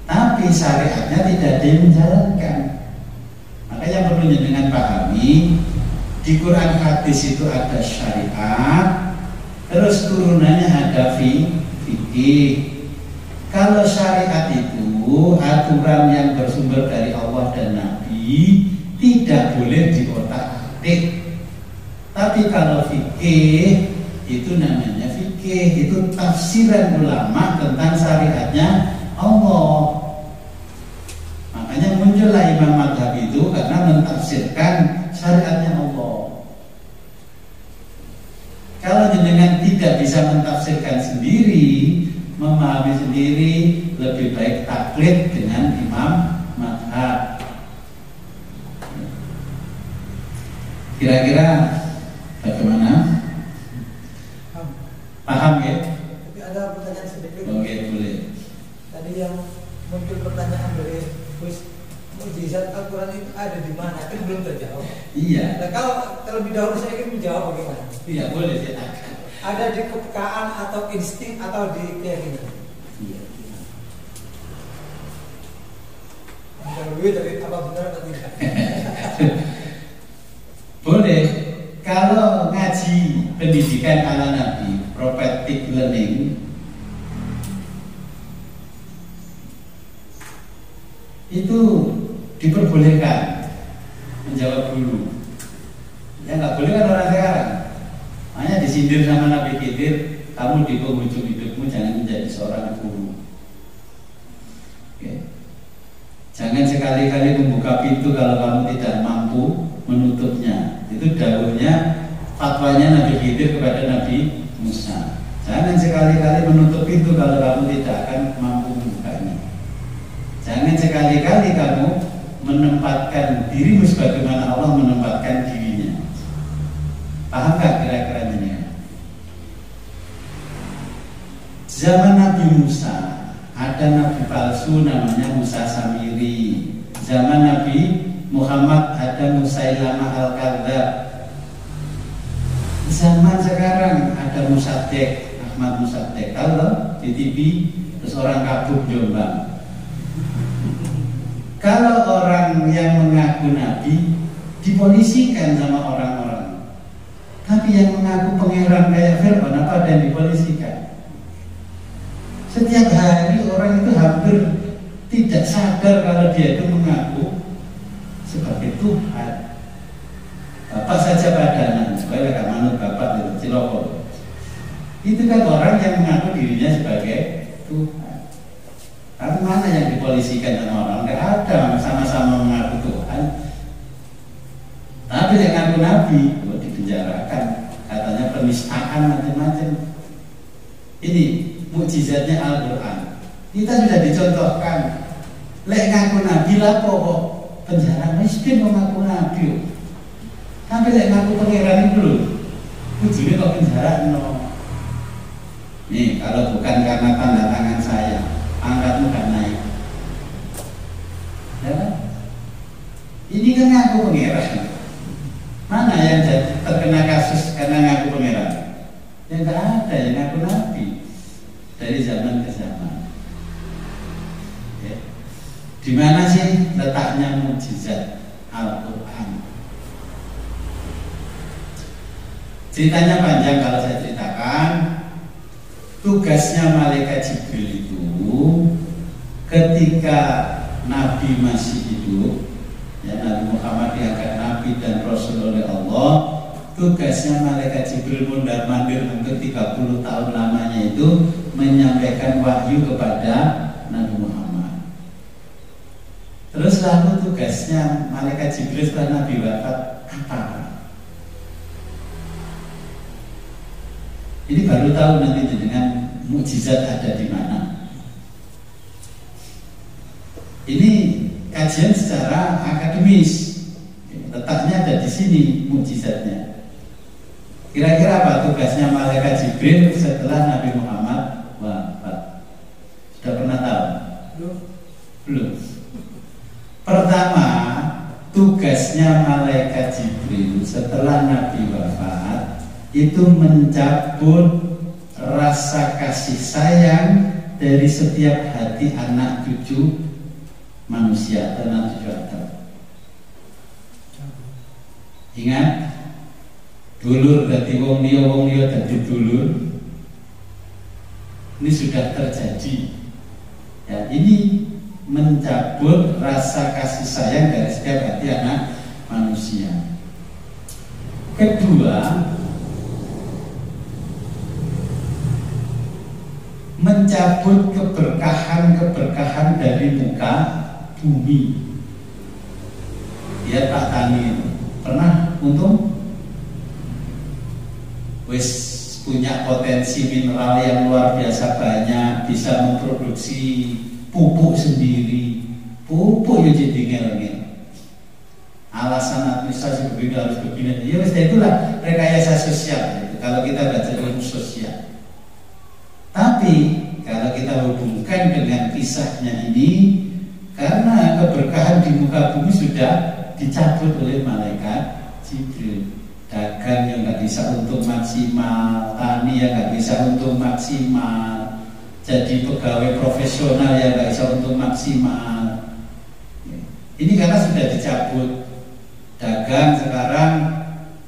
Tapi syariatnya tidak ada yang menjalankan. Makanya perlu dengan pahami, di Quran hadis itu ada syariat, terus turunannya ada fikih. Kalau syariat itu aturan yang bersumber dari Allah dan Nabi, tidak boleh diotak-atik. Tapi kalau fikih itu namanya fikih, itu tafsiran ulama tentang syariatnya Allah. Makanya muncullah imam madhab itu karena mentafsirkan syariatnya Allah. Kalau jenengan tidak bisa mentafsirkan sendiri, memahami sendiri, lebih baik taklid dengan imam madhab. Kira-kira bagaimana? Paham ya? Tapi ada pertanyaan sedikit. Oke, boleh. Tadi yang muncul pertanyaan dari mukjizat Al-Quran itu ada di mana? Kan belum terjawab. Iya. Nah, kalau terlebih dahulu saya ingin menjawab bagaimana? Iya, boleh silakan. Ada di kepekaan atau insting atau di keyakinan? Iya. Lebih dari apa benar atau tidak? Boleh. Kalau ngaji pendidikan ala Nabi, prophetic learning, itu diperbolehkan menjawab dulu. Ya nggak boleh kan orang sekarang. Hanya disindir sama Nabi Khidir, kamu di penghujung hidupmu jangan menjadi seorang guru. Oke. Jangan sekali-kali membuka pintu kalau kamu tidak mampu menutupnya. Itu dawuhnya, fatwanya Nabi Khidir kepada Nabi Musa. Jangan sekali-kali menutup pintu kalau kamu tidak akan mampu membukanya. Jangan sekali-kali kamu menempatkan dirimu sebagaimana Allah menempatkan dirinya. Paham gak kira-kira ini? Zaman Nabi Musa ada nabi palsu namanya Musa Samiri. Zaman Nabi Muhammad ada Musailamah Al-Kadzab. Zaman sekarang ada Musaddiq, Ahmad Musaddiq. Kalau di TV terus orang kabur Jombang. Kalau orang yang mengaku nabi dipolisikan sama orang-orang, tapi yang mengaku pangeran kayak Fir'aun apa ada yang dipolisikan? Setiap hari orang itu hampir tidak sadar kalau dia itu mengaku sebagai Tuhan. Bapak saja padanan, supaya gak manut bapak itu cilokol. Itu kan orang yang mengaku dirinya sebagai Tuhan. Tapi mana yang dipolisikan sama orang? Gak ada, sama-sama mengaku Tuhan. Tapi yang ngaku Nabi, dipenjarakan. Katanya penistaan macam-macam. Ini mukjizatnya Al-Quran. Kita sudah dicontohkan. Lek ngaku Nabi lah kok penjara miskin mengaku Nabi. Tapi lek ngaku pangeran itu loh, ujungnya kok penjara no. Nih kalau bukan karena tanda tangan saya, angkatmu gak naik. Ya kan? Ini kan ngaku pangeran. Mana yang terkena kasus karena ngaku pangeran? Ya gak ada yang ngaku Nabi. Dari zaman ke zaman. Ya. Di mana sih letaknya mukjizat Al-Quran? Ceritanya panjang kalau saya ceritakan. Tugasnya malaikat Jibril itu ketika Nabi masih hidup, ya, Nabi Muhammad diangkat Nabi dan Rasul oleh Allah. Tugasnya malaikat Jibril mondar-mandir hampir 30 tahun lamanya itu menyampaikan wahyu kepada Nabi Muhammad. Terus lalu tugasnya malaikat Jibril setelah Nabi wafat apa? Ini baru tahu nanti dengan mukjizat ada di mana. Ini kajian secara akademis, letaknya ada di sini mukjizatnya. Kira-kira apa tugasnya malaikat Jibril setelah Nabi Muhammad wafat? Sudah pernah tahu? Belum. Pertama, tugasnya malaikat Jibril setelah Nabi wafat itu mencabut rasa kasih sayang dari setiap hati anak cucu manusia, anak cucu Adam. Ingat, dulur dadi wong liya dadi dulur. Ini sudah terjadi. Ya, ini mencabut rasa kasih sayang dari setiap hati anak manusia. Kedua, mencabut keberkahan dari muka bumi. Lihat Pak Tani pernah untung wis punya potensi mineral yang luar biasa banyak, bisa memproduksi pupuk sendiri. Pupuk ya jadi ngel-ngel. Alasan administrasi begini harus begini. Ya wis itulah rekayasa sosial. Kalau kita baca ilmu sosial. Tapi kalau kita hubungkan dengan kisahnya ini, karena keberkahan di muka bumi sudah dicabut oleh malaikat Jibril. Dagang yang nggak bisa untung maksimal, tani yang nggak bisa untung maksimal, jadi pegawai profesional yang nggak bisa untung maksimal. Ini karena sudah dicabut. Dagang sekarang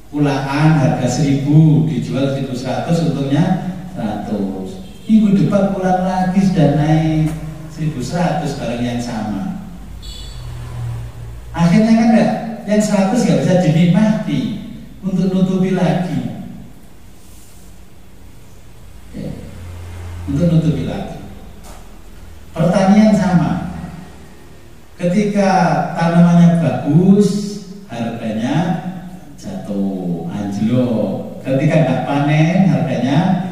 kulaan harga 1.000 dijual 1.100, untungnya 100. Minggu depan pulang lagi sudah naik 1.100 barang yang sama. Akhirnya kan enggak, yang 100 nggak bisa dinikmati untuk nutupi lagi. Ya, untuk nutupi lagi. Pertanian sama. Ketika tanamannya bagus, harganya jatuh, anjlok. Ketika nggak panen, harganya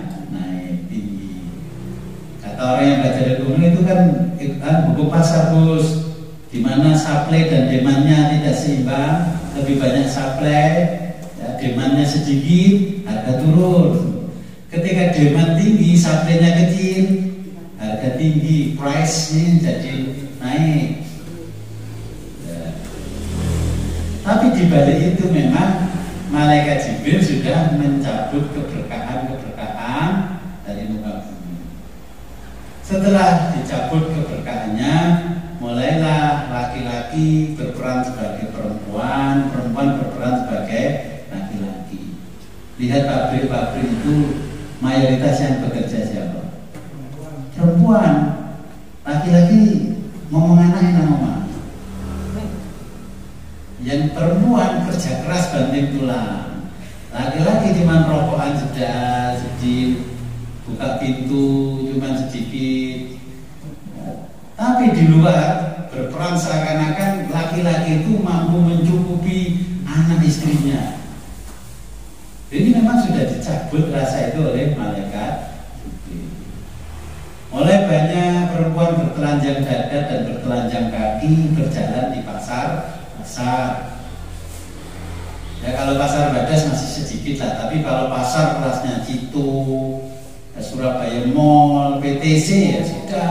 orang yang belajar ekonomi itu kan buku pasar bos, di mana supply dan demandnya tidak seimbang, lebih banyak supply, ya, demandnya sedikit, harga turun. Ketika demand tinggi, supply-nya kecil, harga tinggi, price-nya jadi naik. Ya. Tapi di balik itu memang malaikat Jibril sudah mencabut keberkahan dari muka bumi. Setelah dicabut keberkahannya, mulailah laki-laki berperan sebagai perempuan, perempuan berperan sebagai laki-laki. Lihat pabrik-pabrik itu mayoritas yang bekerja siapa? Perempuan. Laki-laki ngomong anak enak ngomong. Yang perempuan kerja keras banting tulang. Laki-laki cuma rokokan sedikit, buka pintu cuma sedikit. Tapi di luar berperan seakan-akan laki-laki itu mampu mencukupi anak istrinya. Ini memang sudah dicabut rasa itu oleh malaikat. Mulai banyak perempuan bertelanjang dada dan bertelanjang kaki berjalan di pasar. Ya kalau pasar Badas masih sedikit lah, tapi kalau pasar kelasnya Cito, Surabaya Mall, PTC ya sudah,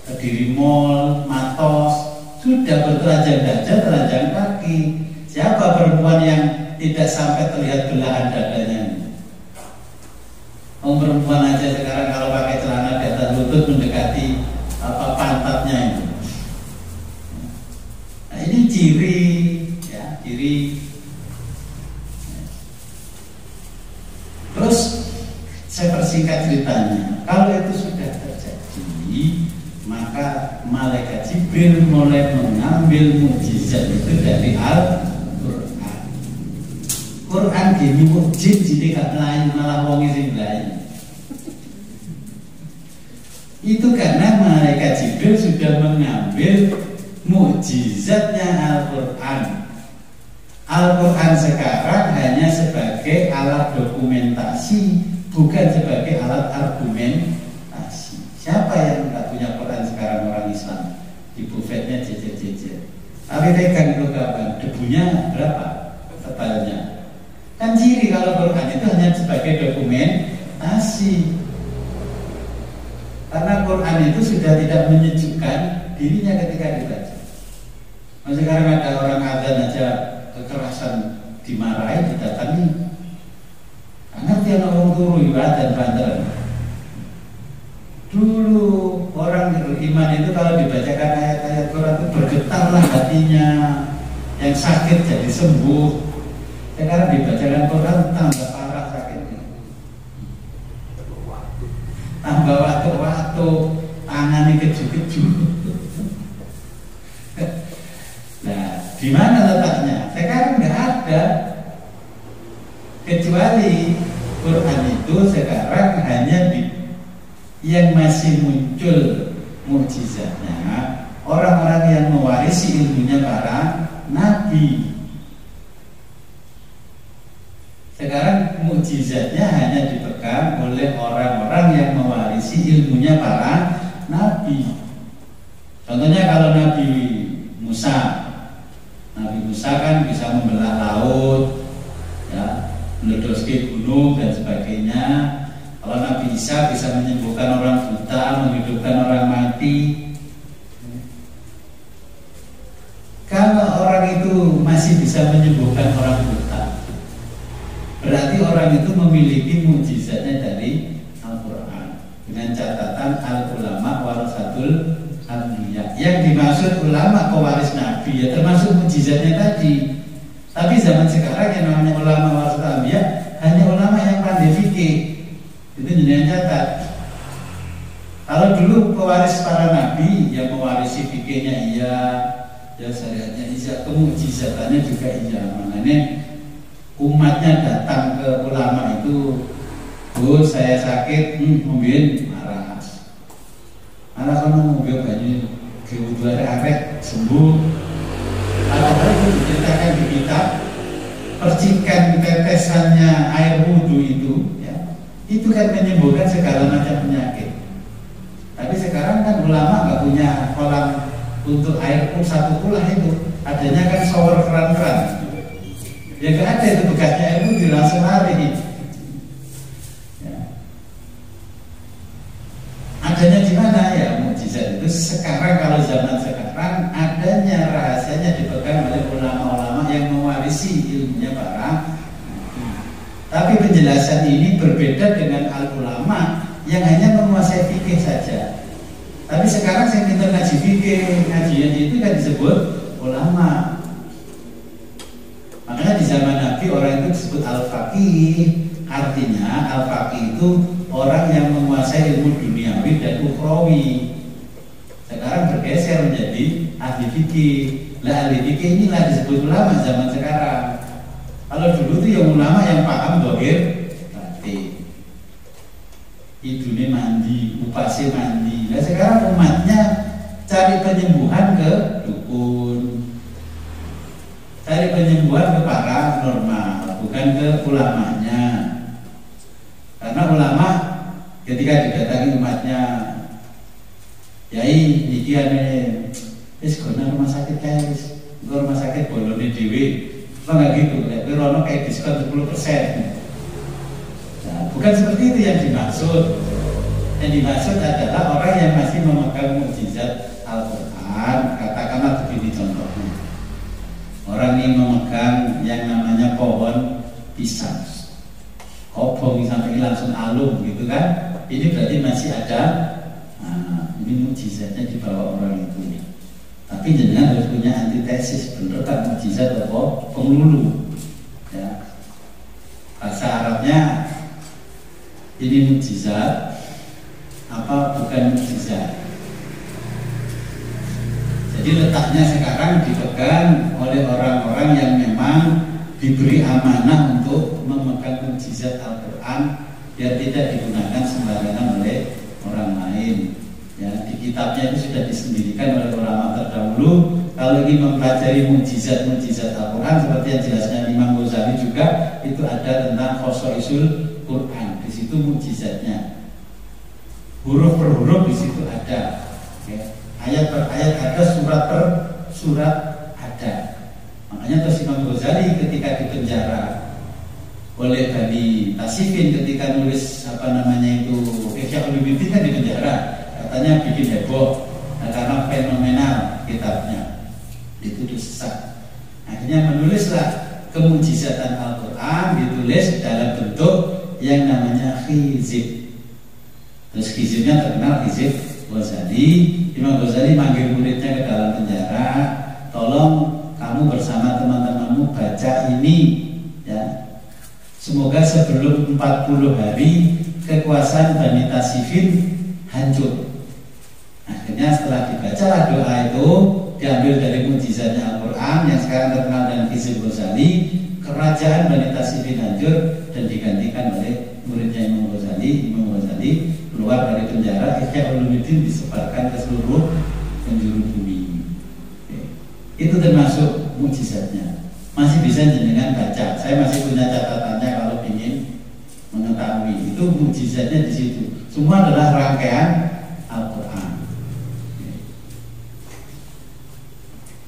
Kediri Mall, Matos, sudah bertelanjang dada, telanjang kaki. Siapa perempuan yang tidak sampai terlihat belahan dadanya? Perempuan aja sekarang kalau pakai celana dada lutut mendekati pantatnya itu. Nah, ini ciri. saya persingkat ceritanya. Kalau itu sudah terjadi, maka malaikat Jibril mulai mengambil mukjizat itu dari Al-Quran. Quran gini mukjizat jadi gak lain malah wonge sing lain. Itu karena malaikat Jibril sudah mengambil mukjizatnya Al-Quran. Al-Quran sekarang hanya sebagai alat dokumentasi, bukan sebagai alat argumentasi. Siapa yang nggak punya Quran sekarang orang Islam? Di bufetnya jejer-jejer. Tapi pegang itu kapan? Debunya berapa? Tebalnya. Kan ciri kalau Quran itu hanya sebagai dokumentasi. Karena Quran itu sudah tidak menyejukkan dirinya ketika dibaca. Sekarang ada orang adzan aja kekerasan dimarahi, didatangi. Karena dia orang turu ibadah banter. Dulu orang beriman itu kalau dibacakan ayat-ayat Quran itu bergetarlah hatinya, yang sakit jadi sembuh. Sekarang dibacakan Quran tambah parah sakitnya, tambah waktu tangannya keju-keju. Nah, di mana letaknya? Sekarang nggak ada, kecuali Quran itu sekarang hanya yang masih muncul mukjizatnya orang-orang yang mewarisi ilmunya para nabi. Sekarang mukjizatnya hanya dipegang oleh orang-orang yang mewarisi ilmunya para nabi. Contohnya kalau Nabi Musa kan bisa membelah laut, ya, meledoski gunung dan sebagainya. Kalau Nabi Isa bisa menyembuhkan orang buta, menghidupkan orang mati. Kalau orang itu masih bisa menyembuhkan orang buta, berarti orang itu memiliki mukjizatnya dari Al-Quran. Dengan catatan al-ulama warasatul anbiya. Yang dimaksud ulama pewaris nabi ya termasuk mukjizatnya tadi. Tapi zaman sekarang yang namanya ulama warasatul anbiya hanya ulama yang pandai fikih. Itu jenengan catat. Kalau dulu pewaris para nabi yang mewarisi fikihnya iya, ya syariatnya iya, kemukjizatannya juga iya. Makanya umatnya datang ke ulama itu, Gus saya sakit, mungkin marah kamu mobil banyu kebutuhan arek sembuh. Padahal itu diceritakan di kitab percikan tetesannya air wudhu itu, ya, itu kan menyembuhkan segala macam penyakit. Tapi sekarang kan ulama nggak punya kolam untuk air pun satu pula itu, adanya kan shower keran-keran. Ya nggak ada itu bekasnya air wudhu langsung lari. Adanya di mana ya mukjizat itu sekarang? Kalau zaman sekarang adanya rahasianya dipegang oleh ulama-ulama yang mewarisi ilmunya para. Tapi penjelasan ini berbeda dengan al-ulama yang hanya menguasai fikih saja. Tapi sekarang saya minta ngaji fikih, ngajian itu kan disebut ulama. Makanya di zaman Nabi orang itu disebut al-faqih. Artinya al-faqih itu orang yang menguasai ilmu duniawi dan ukhrawi. Sekarang bergeser menjadi ahli fikih. Lah ahli fikih inilah disebut ulama zaman sekarang. Kalau dulu itu yang ulama yang paham dohir batin, hidupnya mandi, upasnya mandi. Nah sekarang umatnya cari penyembuhan ke dukun, cari penyembuhan ke paranormal, bukan ke ulamanya. Karena ulama ketika didatangi umatnya, yai niki ane wis gona rumah sakit guys, rumah sakit bolone dhewe. Kok enggak gitu, lek rono kayak diskon 10%. Nah, bukan seperti itu yang dimaksud. Yang dimaksud adalah orang yang masih memegang mukjizat Al-Quran. Katakanlah begini contohnya, orang ini memegang yang namanya pohon pisang, kobong sampai langsung alum gitu kan. Ini berarti masih ada, ini mukjizatnya di bawah orang itu. Tapi jangan harus punya antitesis, bener kan mukjizat atau penghulu. Ya. Bahasa Arabnya ini mukjizat apa bukan mukjizat. Jadi letaknya sekarang dipegang oleh orang-orang yang memang diberi amanah untuk memegang mukjizat Al-Quran biar tidak digunakan sembarangan oleh orang lain. Ya, di kitabnya itu sudah disendirikan oleh ulama terdahulu. Kalau ingin mempelajari mukjizat Al-Quran seperti yang jelasnya Imam Ghazali juga, itu ada tentang khosaisul Quran. Di situ mukjizatnya. Huruf per huruf di situ ada. Ya. Ayat per ayat ada, surat per surat ada. Makanya terus Imam Ghazali ketika dipenjara oleh Bani Tasifin ketika nulis itu Ihya Ulumuddin kan di penjara, katanya bikin heboh karena fenomenal kitabnya, dituduh sesat. Akhirnya menulislah kemujizatan Al-Quran, ditulis dalam bentuk yang namanya hizib. Terus hizibnya terkenal hizib Ghazali. Imam Ghazali manggil muridnya ke dalam penjara, tolong kamu bersama teman-temanmu baca ini ya. Semoga sebelum 40 hari kekuasaan Bani Tasifin hancur. Akhirnya setelah dibacalah doa itu, diambil dari mukjizatnya Al-Quran yang sekarang terkenal dengan Hizib Ghazali, kerajaan Bani Tasifin hancur dan digantikan oleh muridnya Imam Ghazali. Imam Ghazali keluar dari penjara, Ihya Ulumuddin disebarkan ke seluruh penjuru bumi. Itu termasuk mukjizatnya. Masih bisa jenengan baca. Saya masih punya catatannya kalau ingin mengetahui. Itu mukjizatnya di situ. Semua adalah rangkaian Al-Quran.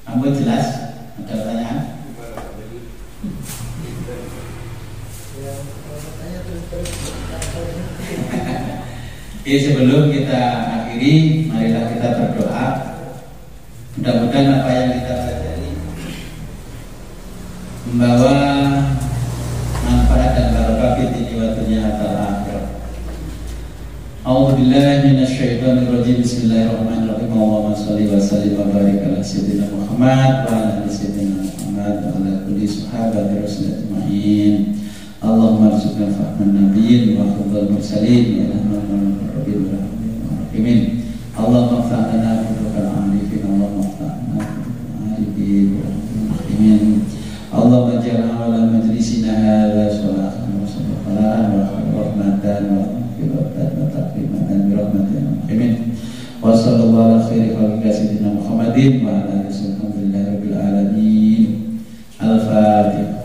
Kamu jelas? Ada pertanyaan? Oke, sebelum kita akhiri, marilah kita berdoa. Mudah-mudahan apa yang kita pelajari membawa manfaat dan barokah fi dini wa dunya wal akhirah. A'udzubillahi minasyaitonir rajim. Bismillahirrahmanirrahim. Allahumma shalli wa sallim wa barik ala sayyidina Muhammad wa ala ali sayyidina Muhammad wa ala kulli sahabati rasulillah ajma'in. Allahumma arzuqna fahman nabiyyin wa hifdzal mursalin wa rahmatan rabbil alamin. Allahumma fa'alna bi arifin. Allahumma fa'alna bi arifin. Allahumma ja'al awala majlisina hadza salatan wa salatan wa rahmatan wa firatan wa taqrimatan bi rahmatin amin. Wa sallallahu ala khairi khalqi sayyidina Muhammadin wa ala alihi alhamdulillahi rabbil alamin. Al-Fatihah.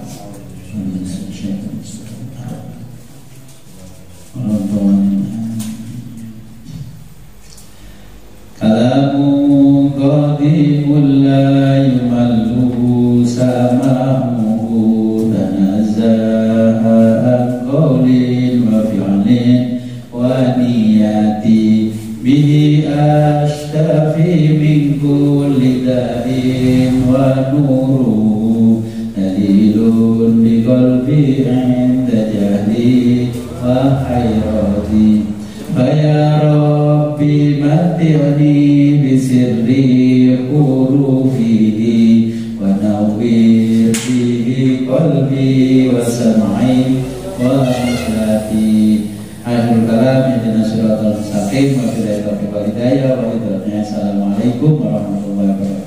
Kalamu qadimul la yumalluhu samahu tanazzaha an qawlin wa fi'lin wa niyati bihi ashtafi min kulli da'in wa nuruhu dalilun bi qalbi 'inda jahli wa hayrati. Ya Rabbi mati'ni bisirri hurufihi wa nawwir bihi qalbi wa sam'i wa hati. Akhirul kalam inna siratal mustaqim wa billahi taufiq wal hidayah wa hidayah. Assalamualaikum warahmatullahi wabarakatuh.